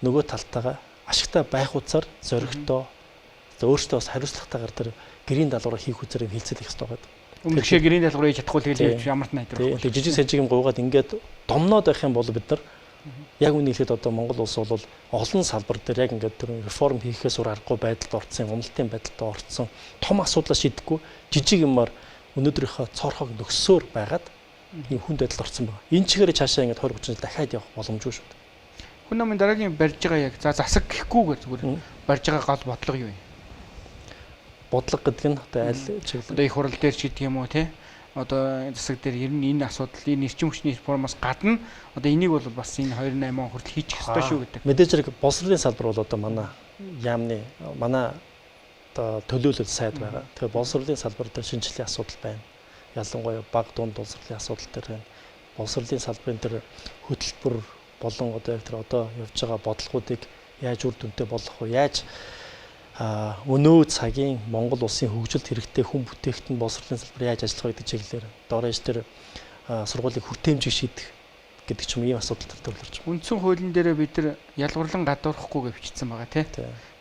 нөгөө талтайгаа ашигтай байх утсаар зоригтой өөртөө бас хариуцлагатайгаар тэр гэрийн даалгавраа хийх үзээр хилцэл их хэрэгтэй байдаг. Өмнөшөө гэрийн даалгаврыг чадахгүй тэгэл ямар ч найдвар. Тэгээ жижиг сажиг юм гуугаад ингээд домноод байх юм бол бид нар яг үнийг хэлэхэд одоо Монгол улс бол олон салбар дээр яг ингээд тэр реформ хийхээс ур аргагүй байдалд орсон, уналтын байдалд орсон том асуудлаа шийдэхгүй жижиг юмар өнөөдрийнхөө цорхог нөксөөр байгаад ийм хүнд байдалд орсон байна. Энэ чигээр цаашаа ингээд 20 30 жил дахиад явах боломжгүй шүү дээ. Хүн намын дараагийн барьж байгаа яг засаг гэхгүйгээр зүгээр барьж байгаа гол бодлого юу вэ? Бодлого гэдэг нь одоо аль чиглэл одоо их хурал дээр ч гэдэг юм уу те одоо засаг дээр ер нь энэ асуудал энэ эрчим хүчний реформоос гадна одоо энийг бол бас энэ 28 он хүртэл хийчих ёстой шүү гэдэг. Мэдээж хэрэг боловсролын салбар бол одоо манай яамны манай одоо төлөөлөл сайд байгаа. Тэгэхээр боловсролын салбар дээр шинжилгээ асуудал байна. Ялангуяа баг дунд боловсролын асуудал дээр байна. Боловсролын салбарын дээр хөтөлбөр болон одоо яг тэр одоо явж байгаа бодлогуудыг яаж үр дүнтэй болгох вэ? Яаж өнөө цагийн Монгол улсын хөгжилд хэрэгтэй хүн бүтээгдэхүүн боловсролын салбар яаж ажиллах вэ гэдэг чиглэлээр доорож тэр сургуулийг хүртээмжийг шийдэх гэдэг ч юм ийм асуудал төрлөж байна. Үндсэн хуулийн дээр бид нар ялгуурлан гадуурхахгүй гэж бичсэн байгаа тий.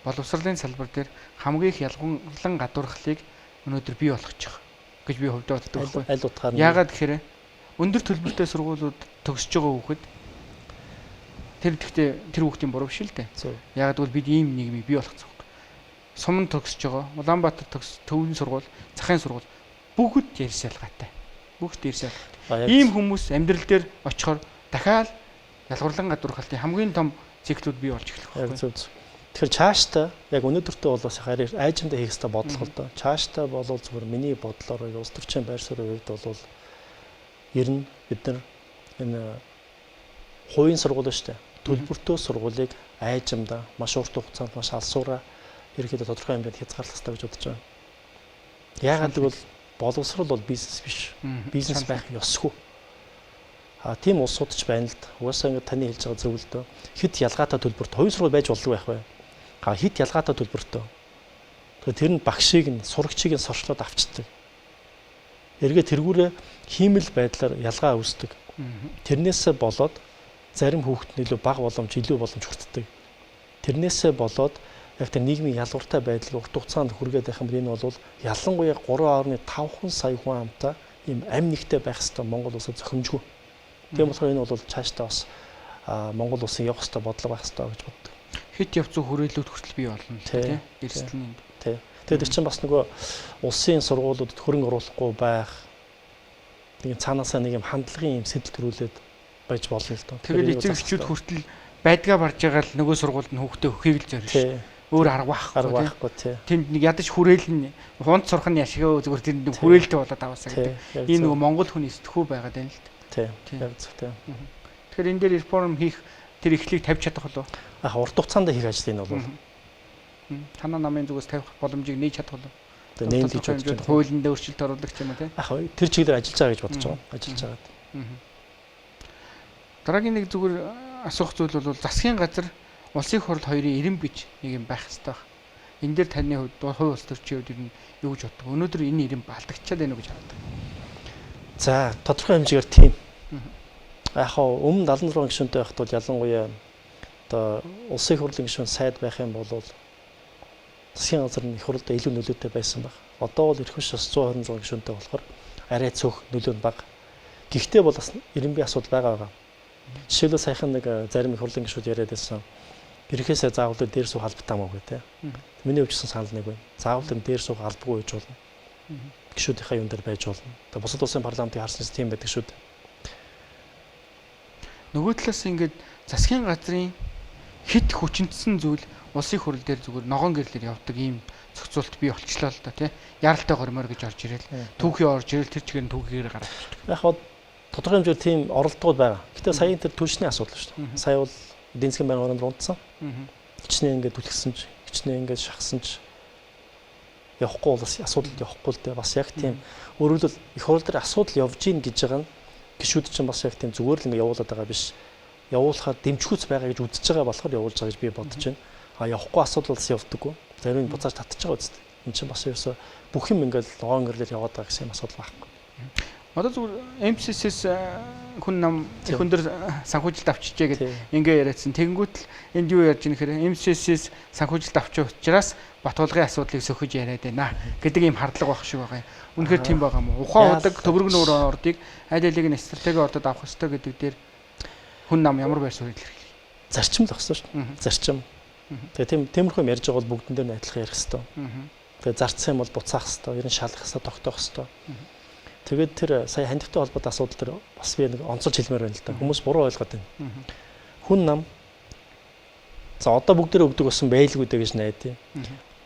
Боловсролын салбар дээр хамгийн их ялгуурлан гадуурхлыг өнөөдөр бий болгочих гэж би хувьдаа боддог байхгүй. Аль утгаар нь яагаад гэхээр өндөр төлбөртэй сургуулиуд төгсөж байгаа хүүхэд тэр хүүхдийн буруу биш л дээ. Яагаад гэвэл бид ийм нийгмийг бий болгоцсон. Суманд төгсөж байгаа Улаанбаатар төвийн сургууль, захын сургууль бүгд ярьс ялгаатай. Бүгд ярьс ялгаатай. Ийм хүмүүс амьдрал дээр очихоор дахиад ялгуурлан гадуурхалтын хамгийн том циклүүд бий болж эхлэх байхгүй. Тэгэхээр цаашдаа яг өнөөдөртөө бол бас харин айжмдаа хийх хэрэгтэй бодлого л доо. Цаашдаа бол зүгээр миний бодлоор улс төрчин байр суурийн үед бол ер нь бид нар энэ хувийн сургууль шүү дээ. Төлбөртөө сургуулийг айжмдаа маш урт хугацаанд маш алсуураа ерөөхдөө тодорхой хэмжээнд хязгаарлах хэрэгтэй гэж бодож байна. Яагаад гэвэл боловсрол бол бизнес биш. Бизнес байх ёсгүй. Тийм улсууд ч байна л да. Угаасаа ингэ таны хэлж байгаа зөв л дөө. Хэд ялгаатай төлбөрт хувийн сургууль байж болдог байх бай. Хэд ялгаатай төлбөртөө. Тэгэхээр тэр нь багшийг нь сурагчийг нь сорчлоод авчдаг. Эргээ тэргүүрээ хиймэл байдлаар ялгаа үүсдэг. Тэрнээсээ болоод зарим хүүхэд нь илүү бага боломж, илүү боломж хүртдэг. Тэрнээсээ болоод яг тэр нийгмийн ялгууртай байдлыг урт хугацаанд хүргээд байх юм бол энэ бол ялангуяа 3.5 сая хүн амтай ийм амь нэгтэй байх хэвээр Монгол улсад зохимжгүй. Тийм болохоор энэ бол цаашдаа бас Монгол улсын явах хэвээр бодлого байх хэвээр гэж боддог. Хэд явцсан хүрээлүүд хүртэл бий болно тийм эрсдэлний. Тийм. Тэгээд чинь бас нөгөө улсын сургуулиудад хөрөнгө оруулахгүй байх нэг цаанаасаа нэг юм хандлагын юм сэтэл төрүүлээд байж болно л доо. Тэгээд эцэг эхчүүд хүртэл байдгаа барж байгаа л нөгөө сургуульд нь хүүхдээ өхийг л зориулж шүү. Өөр арга байхгүй тийм. Тэнд нэг ядаж хүрээл нь хунд сурах нь яшгаа зүгээр тэнд нэг хүрээлтэй болоод аваасаа гэдэг. Энэ нөгөө Монгол хүн эсдэхүү байгаад байна л дээ. Тийм. Яг зөв тийм. Тэгэхээр энэ дээр реформ хийх тэр эхлэлийг тавьж чадах болов. Урт хугацаанд хийх ажил энэ бол. Танаа намын зүгээс тавих боломжийг нээж чадах болов. Тэгээ нээж хийж бодож байна. Хуулинд өөрчлөлт оруулах юм уу тийм. Тэр чиглэлээр ажиллаж байгаа гэж бодож байгаа. Ажиллаж байгаа. Дараагийн нэг зүгээр асуух зүйл бол засгийн газар улсын хурал хоёрын эрэм гэж нэг юм байх хэрэгтэй байна. Энэ дээр таны хувьд хувь улс төрчийн хувьд юу гэж боддог? Өнөөдөр энэ эрэм алдагчаад байна уу гэж боддог? За, тодорхой хэмжээгээр тийм. Яг хаа өмнө 76 гишүүнтэй байхад бол ялангуяа одоо улсын хурлын гишүүн сайд байх юм бол засгийн газар нь их хурлдаа илүү нөлөөтэй байсан баг. Одоо бол эрх биш бас 126 гишүүнтэй болохоор арай цөөх нөлөө нь бага. Гэхдээ бол бас ирэмбийн асуудал байгаа. Жишээлбэл саяхан нэг зарим их хурлын гишүүд яриад байсан. Ерхээсээ заавал дээр суух албатай маа гэх тээ. Миний өвчсөн санал нэг байна. Заавал дээр суух албагүй байж болно. Гишүүдийнхээ юм дээр байж болно. Тэгээ бусад улсын парламентыг харснаас тийм байдаг шүү дээ. Нөгөө талаас ингээд засгийн газрын хит хүчнэтсэн зүйл улсын хурал дээр зүгээр ногоон гэрлэр явдаг ийм зохицуулт бий болчихлоо л да тий. Яралтай гормоор гэж орж ирэл. Түүхий орж ирэл тэр чигээр түүхийгээр гараад ирдэг. Яг хаа тодорхой хэмжээгээр тийм оролдогууд байгаа. Гэтэ саяын тэр түлшний асуудал шүү дээ. Сая бол эдийн засгийн байнгын орнд унтсан. Хичнээн ингээд түлхсэн ч, хичнээн ингээд шахсан ч явахгүй бол бас асуудал явахгүй л дээ. Бас яг тийм өөрөөр хэлбэл их хурал дээр асуудал явж гин гэж байгаа нь гишүүд чинь бас яг тийм зүгээр л ингээд явуулаад байгаа биш. Явуулахаар дэмжихүүц байгаа гэж үзэж байгаа болохоор явуулж байгаа гэж би бодож байна. А явахгүй асуудал бас явдаггүй. Зарим нь буцааж татчих байгаа үст. Энд чинь бас ерөөсө бүх юм ингээд логон гэрлэл яваад байгаа гэсэн асуудал байхгүй. Одоо зүгээр MCC-с хүн нам их өндөр санхүүжилт авчижээ гэдэг ингээ яриадсан. Тэгэнгүүт л энд юу ярьж байгаа нөхөр MCC-с санхүүжилт авчих учраас Батулгын асуудлыг сөхөж яриад байна гэдэг ийм хардлага байх шиг байгаа юм. Үнэхээр тийм байгаа юм уу? Ухаан удаг төвөрг нүүр ордыг аль алиг нь стратеги ордод авах хэрэгтэй гэдэг дээр хүн нам ямар байр суурь илэрхийлэх. Зарчим л багсаа шүү дээ. Зарчим. Тэгээ тиймэрхүү юм ярьж байгаа бол бүгдэн дээр нь адилхан ярих хэрэгтэй. Тэгээ зарцсан юм бол буцаах хэрэгтэй, ер нь шалгах хэрэгтэй, тогтоох хэрэгтэй. Тэгээд тэр сая хандивтай холбоотой асуудал төр бас би нэг онцолж хэлмээр байна л да. Хүмүүс буруу ойлгоод байна. Хүн нам за одоо бүгдээрээ өгдөг болсон байлгүй дээ гэж найдаа.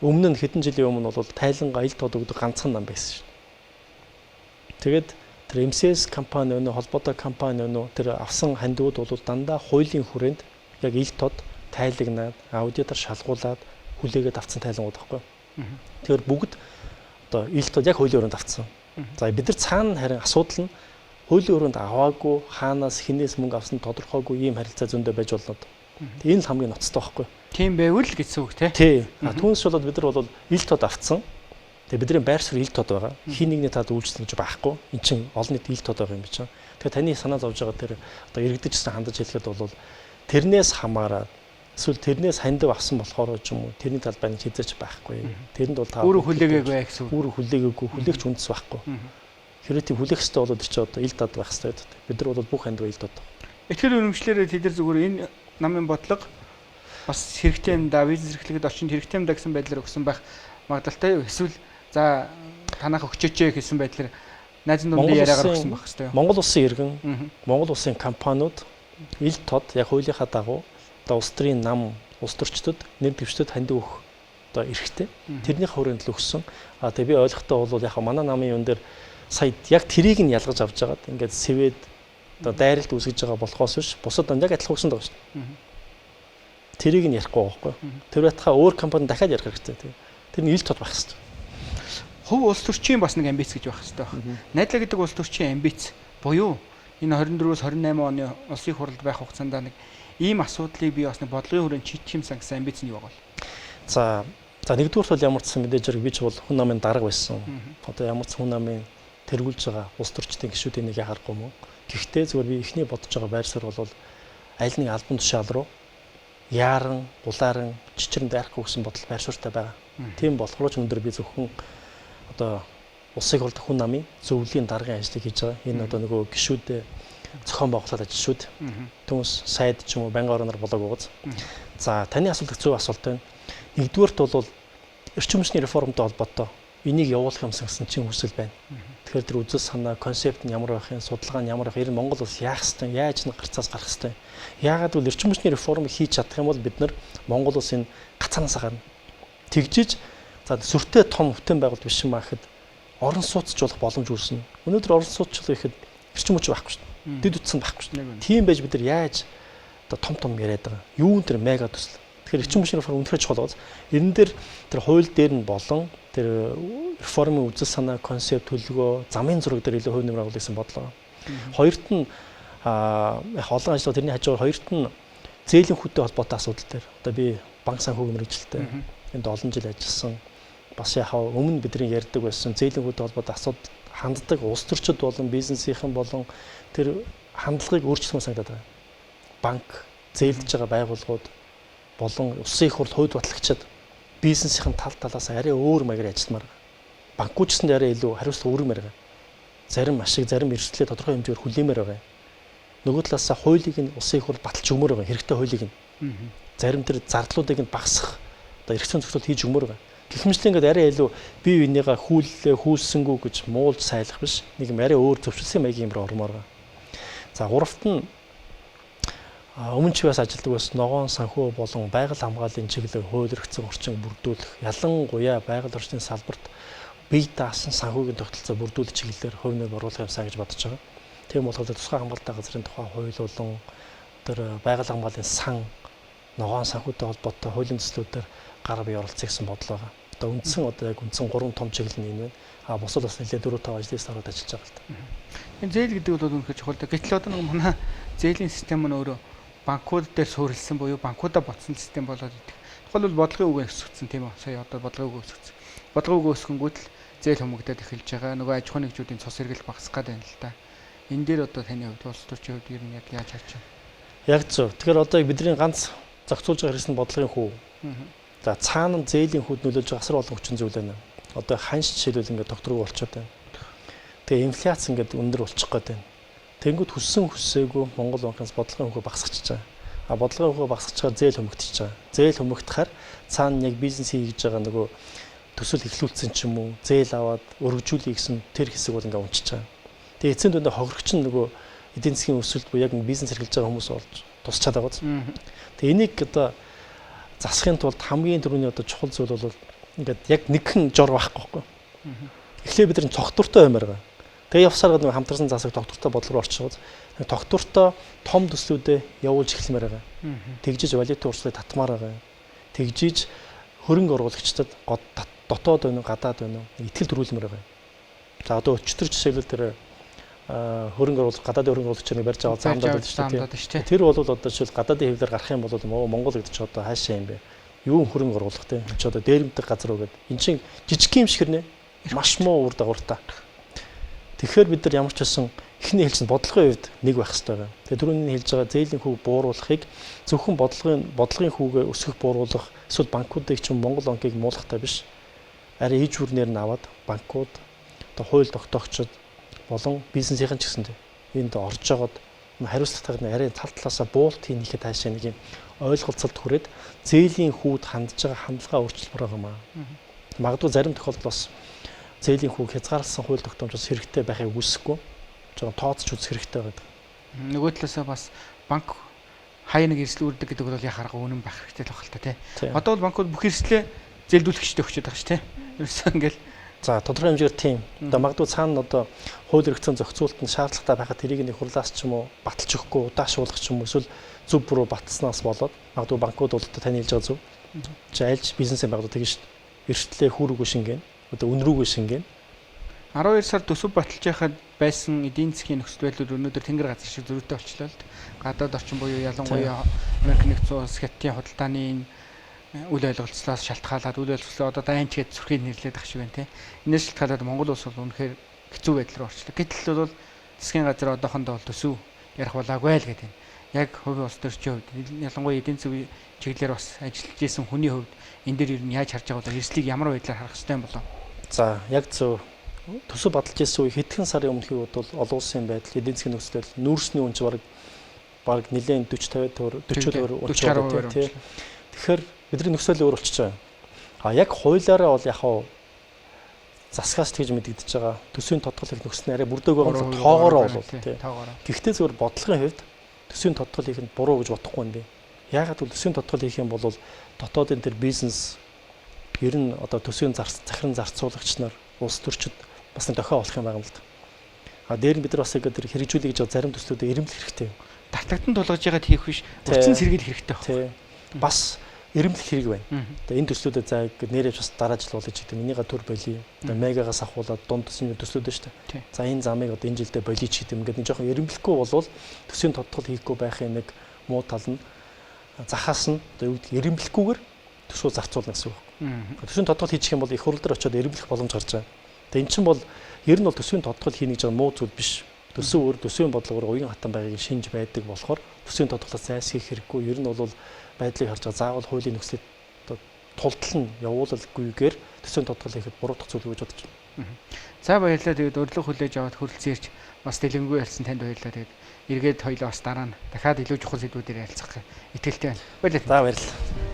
Өмнө нь хэдэн жилийн өмнө бол тайлангаа ил тод өгдөг ганцхан нам байсан шүү дээ. Тэгээд тэр MCS компани өнөө холбоотой компани өнөө тэр авсан хандивууд бол дандаа хуулийн хүрээнд яг ил тод тайлагнаад аудитор шалгуулад хүлээгээд авсан тайлангууд байхгүй. Тэгэхээр бүгд одоо ил тод яг хуулийн өрөөнд авсан. За бид нар цаана харин асуудал нь хуулийн өрөөнд аваагүй хаанаас хинээс мөнгө авсан тодорхойгүй ийм харилцаа зөндөө байж болно. Энэ л хамгийн ноцтой байхгүй. Тийм байвал л гэсэн үг тий. Тий. Түүнээс болоод бид нар бол ил тод авцсан. Тэгээ бидний байр суурь ил тод байгаа. Хин нэгний таад үйлчлэн гэж байхгүй. Эн чинь олон нийт ил тод байгаа юм биш үү? Тэгээ таны санаа зовж байгаа тэр одоо иргэдэжсэн хандаж хэлэхэд бол тэрнээс хамаараад эсвэл тэрнээс хандив авсан болохоор ч юм уу тэрний талбай нь хязгаарч байхгүй. Тэрэнд бол та өөрөө хүлээгээгүй гэсэн үг. Өөрөө хүлээгээгүй, хүлээгч үндэс байхгүй. Хэрэв тийм хүлээх хэрэгтэй бол тэр чинь одоо ил тод байх хэрэгтэй. Бид нар бол бүх хандив ил тод. Итгэл үнэмшлэрээ тэд нар зүгээр энэ намын бодлого бас хэрэгтэй юм да, бизнес эрхлэхэд орчинд хэрэгтэй юм да гэсэн байдлаар өгсөн байх магадaltaй юу? Эсвэл за танах өгчөөч гэсэн байдлаар найз нууны яриагаар өгсөн байх хэрэгтэй юу? Монгол улсын иргэн, Монгол улсын компаниуд ил тод яг хуулийнхаа дагуу одоо улс төрийн нам, улс төрчдөд нэр дэвштэд хандив өгөх одоо эрхтэй. Тэрний хүрээнд л өгсөн. Тэгээ би ойлгохтой бол яг манай намын юм дээр сая яг тэрийг нь ялгаж авч жагаад ингээд сэвэд одоо дайралт үүсгэж байгаа болохоос биш бусад яг адилхан өгсөн байгаа шүү дээ. Тэрийг нь ярихгүй байхгүй. Тэр байтхаа өөр компани дахиад ярих хэрэгтэй. Тэр нь ил тод байх хэрэгтэй. Хөв улс төрчийн бас нэг амбиц гэж байх хэрэгтэй байна. Найдлаа гэдэг улс төрчийн амбиц буюу энэ 24-өөс 28 оны улсын хуралд байх хугацаанд нэг ийм асуудлыг би бас нэг бодлогын хүрээнд шийдэх юмсан гэсэн амбиц нь юу бол? За нэгдүгээр бол ямар ч сан мэдээж хэрэг би ч бол хүн намын дарга байсан. Одоо ямар ч хүн намын тэргүүлж байгаа улс төрчдийн гишүүдийн нэг яхахгүй мөн. Гэхдээ зүгээр би эхний бодож байгаа байр суурь бол аль нэг албан тушаал руу яаран, гулааран, чичрэн дайрахгүй гэсэн бодол байр суурьтай байгаа. Тийм болохоор ч өндөр би зөвхөн одоо улсыг хуралдах хүн намын зөвлөлийн даргын ажлыг хийж байгаа. Энэ одоо нөгөө гишүүд зохион байгуулалт ажил шүү дээ. Түүнээс сайд ч юм уу байнгын орноор болоог ууз. За таны асуулт зөв асуулт байна. Нэгдүгээрт бол эрчим хүчний реформтой холбоотой энийг явуулах юмсан гэсэн чинь хүсэл байна. Тэгэхээр тэр үзэл санаа, концепт нь ямар байх юм, судалгаа нь ямар байх, ер нь Монгол улс яах ёстой, яаж нэг гарцаас гарах ёстой. Яагаад гэвэл эрчим хүчний реформ хийж чадах юм бол бид нар Монгол улсын гацаанаас гарна. Тэгжиж за сүртэй том бүтээн байгуулалт биш юм аа гэхэд орон сууцчлах боломж үүснэ. Өнөөдөр орон сууцчлах ихэд эрчим хүч байхгүй шүү дээ. Дэд утсан байхгүй шүү дээ. Тийм байж бид нар яаж одоо том яриад байгаа. Юун тэр мега төсөл. Тэгэхээр эрчим хүчний реформ үнэхээр чухал байна. Эрен дээр тэр хууль дээр нь болон тэр реформын үзэл санаа, концепт, төлөвлөгөө, замын зураг дээр илүү хувь нэмэр агуулсан гэсэн бодлоо. Хоёрт нь олон ажлууд тэрний хажуугаар хоёрт нь зээлийн хүүтэй холбоотой асуудал дээр. Одоо би банк санхүү мэргэжилтэй энд олон жил ажилласан. Бас яхаа өмнө бидний ярьдаг байсан зээлийн хүүтэй холбоотой асуудал ханддаг улс төрчид болон бизнесийнхэн болон тэр хандлагыг өөрчлөх санагдаад байна. Банк, зээлдэж байгаа байгууллагууд болон улсын их хурл хууль батлагчид бизнесийн тал талаас арай өөр маягаар ажилламаар. Банкуучсанд арай илүү хариуцлага өргөмөр байгаа. Зарим ашиг, зарим эрсдлээ тодорхой хэмжээгээр хүлээмээр байгаа. Нөгөө талаас хуулийг нь улсын их хурл баталж өгмөр байгаа. Хэрэгтэй хуулийг нь. Зарим тэр зардлуудыг нь багасгах одоо эрх зүйн зөвшөөрөл хийж өгмөр байгаа. Гэх мэтлэн ингээд арай илүү бие биенийгээ хүүлсэнгүү гэж муулж сайлах биш. Нэг юм арай өөр зөвшөөрсөн маягийн юм руу ормоор байгаа. За гуравт нь өмнө ч бас ажилладаг бас ногоон санхүү болон байгаль хамгааллын чиглэлээр хуулиргдсан орчин бүрдүүлэх, ялангуяа байгаль орчны салбарт бие даасан санхүүгийн тогтолцоо бүрдүүлэх чиглэлээр хувь нэмэр оруулах юмсаа гэж бодож байгаа. Тийм болохоор тусгай хамгаалалтын газрын тухай хууль болон тэр байгаль хамгааллын сан ногоон санхүүтэй холбоотой хуулийн төслүүдээр гар бие оролцох гэсэн бодол байгаа. Одоо үндсэн яг үндсэн 3 том чиглэл нь энэ байна. Бусад бас нэлээд 4-5 ажлын сарууд ажиллаж байгаа л та. Энэ зээл гэдэг бол үнэхээр чухал да. Гэтэл одоо нэг манай зээлийн систем нь өөрөө банкуд дээр суурилсан буюу банкудаа ботсон систем болоод идэг. Тухайлбал бодлогын үгээ өсгөцсөн тийм үү? Сая одоо бодлогын үгээ өсгөцсөн. Бодлогын үгээ өсгөнгүүт л зээл хүмүүгдээд эхэлж байгаа. Нөгөө аж ахуйн нэгжүүдийн цус хэрэгэл багасгах гээд байна л да. Энэ дээр одоо таны хувьд улс төрчийн хувьд ер нь яг яаж харж байна? Яг зөв. Тэгэхээр одоо бидний ганц зохицуулж байгаа хэрэгсэл бодлогын хүү. За цаана зээлийн хүүд нөлөөлж байгаа асар олон хүчин зүйл байна. Одоо ханш жишээлбэл ингээд докторгүй болчиход байна. Тэгээ инфляц ингээд өндөр болчих гээд байна. Тэнгүүд хүссэн хүссээгүй Монгол банкнаас бодлогын хөө багасчихж байгаа. Бодлогын хөө багасчихаар зээл хүмүүжиж байгаа. Зээл хүмүүжихаар цаана яг бизнес хийж байгаа нөгөө төсөл эхлүүлсэн ч юм уу, зээл аваад өргөжүүлэх гэсэн тэр хэсэг бол ингээд унчиж байгаа. Тэгээ эцсийн дүндээ хохирогч нь нөгөө эдийн засгийн өсөлт буюу яг бизнес эрхэлж байгаа хүмүүс болж тусчаад байгаа. Тэгээ энийг одоо засахын тулд хамгийн түрүүний одоо чухал зүйл бол ингээд яг нэгэн жор байхгүй. Эхлээ бид нар цогтуртай баймаар байгаа. Тэгээ явсаар нэг хамтарсан засаг тогтвортой бодлого руу орчиход тогтвортой том төслүүдэд явуулж эхлэмээр байгаа. Тэгжиж валютын урсгалыг татмаар байгаа. Тэгжиж хөрөнгө оруулагчдад дотоод байна уу, гадаад байна уу итгэл төрүүлмээр байгаа. За одоо өчтөр жишээлбэл тэр хөрөнгө оруулалт гадаадын хөрөнгө оруулагчдыг барьж аваад заамдаад байна шүү дээ. Тэр бол одоо жишээл гадаадын хэвлэлээр гарах юм бол Монгол гэдэг чи одоо хаашаа юм бэ? Юу хөрөнгө оруулах те? Чи одоо дээрэмдэг газар уу гэдэг. Энд чинь жижиг юм шиг нэ. Маш муу үр дагавартай. Тэгэхээр бид нар ямар ч байсан эхний хэлсэн бодлогын хувьд нэг байх хэрэгтэй байна. Тэгээ түрүүний хэлж байгаа зээлийн хүүг бууруулахыг зөвхөн бодлогын хүүгээ өсгөх бууруулах эсвэл банкуудыг ч Монгол банкыг муулахтай биш. Арай иж бүрнээр нь аваад банкуд одоо хууль тогтоогчид болон бизнесийн ч гэсэндээ энд орж жагаад хариуцлагатайг нь арай тал талаасаа буулт хийхэд таашаа нэг юм ойлголцолд хүрээд зээлийн хүүд хандж байгаа хандлага өөрчлөлт байгаа юм аа. Магадгүй зарим тохиолдолд бас зээлийн хүүг хязгаарласан хууль тогтоомжоос хэрэгтэй байхыг үсэхгүй жоохон тооцож үзэх хэрэгтэй байдаг. Нөгөө талаасаа бас банк хаяа нэг эрсдэл үүрдэг гэдэг бол яхаарга үнэн байх хэрэгтэй л байна л та тий. Одоо бол банкуд бүх эрсдлээ зээлдүүлэгчтэй өгчөд байгаа шүү тий. Ерөөсөө ингээл за тодорхой хэмжээгээр тийм. Одоо магадгүй цаана одоо хууль эрхцэн зохицуулалт нь шаардлагатай байхад тэрийг нэг хурлаас ч юм уу баталж өгөхгүй удаашруулах ч юм уу эсвэл зөв бүрөө батснаас болоод магадгүй банкуд бол таны хэлж байгаа зөв. Чи альж бизнесээ байгуулдаг тийм шүү дээ. Эрсдлээ хүрээгүй шингэн одоо үнрүүгээ шингэн 12 сар төсөв баталж яхад байсан эдийн засгийн нөхцөл байдлууд өнөөдөр тэнгэр газар шиг зөрүүтэй болчихлоо л. Гадаад орчин буюу ялангуяа Америк нэгдсэн улс хятадын худалдааны үйл ойлголцлоос шалтгаалаад үйл ойлголцлоо одоо дайнч гэж зүрхийг нэрлээд ах шиг байна те. Энэс шалтгаалаад Монгол улс бол үнэхээр хэцүү байдал руу орчлоо. Гэтэл бол засгийн газар одоохондоо бол төсөв ярих болоогүй л гэдэг. Яг хувийн улс төрчийн хувьд ялангуяа эдийн засгийн чиглэлээр бас ажиллаж исэн хүний хувьд энэ дээр ер нь яаж харж байгаа бол эрсдлийг ямар байдлаар харах хэрэгтэй юм болов? За яг зөв төсөв баталж ирсэн үе хэдхэн сарын өмнөхний үед бол олон улсын байдал эдийн засгийн нөхцөл байдал нүүрсний үнж бараг нэлээд 40 50 40 тий. Тэгэхээр бидний нөхцөл өөр болчихж байгаа. Яг хуулиараа бол яг засгаас тэгж мэдэгдэж байгаа төсвийн тодтол хийх нөхцөл нь арай бүрдээг байгаа нь тоогоороо болов тий. Гэхдээ зөвхөн бодлогын хувьд төсвийн тодтол хийх нь буруу гэж бодохгүй юм би. Яагаад гэвэл төсвийн тодтол хийх юм бол дотоодын тэр бизнес ер нь одоо төсвийн захиран зарцуулагч нар улс төрчид бас нэг дохио болох юм байгаа юм л да. Дээр нь бид нар бас яг тэр хэрэгжүүлэх гэж зарим төслүүдэд ирэмлэх хэрэгтэй. Татагтан тулгаж яагаад хийх биш урьдчилан сэргийлэх хэрэгтэй байна. Бас ирэмлэх хэрэг байна. Одоо энэ төслүүдэд за нэрэж бас дараа жил болгож идэв. Энийгээ төр болиё. Одоо мегагаас авахуулаад дунд төсвийн төслүүд шүү дээ. За энэ замыг одоо энэ жилдээ болиё ч гэдэг юм. Ингээд нэг жоохон ирэмлэхгүй болвол төсвийн тодтол хийхгүй байхын нэг муу тал нь захаас нь одоо юу гэдэг ирэмлэхгүйгээр төсвөө зарцуулна гэсэн үг. Төсвийн тодтол хийчих юм бол их хурл дээр очиод ирэмлэх боломж гарч байгаа. Тэгээ эн чинь бол ер нь бол төсвийн тодтол хийнэ гэж байгаа муу зүйл биш. Төсөв өөр төсвийн бодлогоор уян хатан байгааг шинж байдаг болохоор төсвийн тодтолоос зайлсхийх хэрэггүй. Ер нь бол байдлыг харж байгаа заавал хуулийн нөхцөлд тултал нь явуулалгүйгээр төсөөнд тодтол хийхэд буруу тох зүйл гэж бодож байна. За баярлалаа. Тэгээд урилга хүлээж аваад хүрэлцээрч бас дэлгэнгүй ялсан танд баярлалаа. Тэгээд эргээд хоёлоо бас дараа нь дахиад илүү чухал сэдвүүдээр ярилцах итгэлтэй байна. Баярлалаа. За баярлалаа.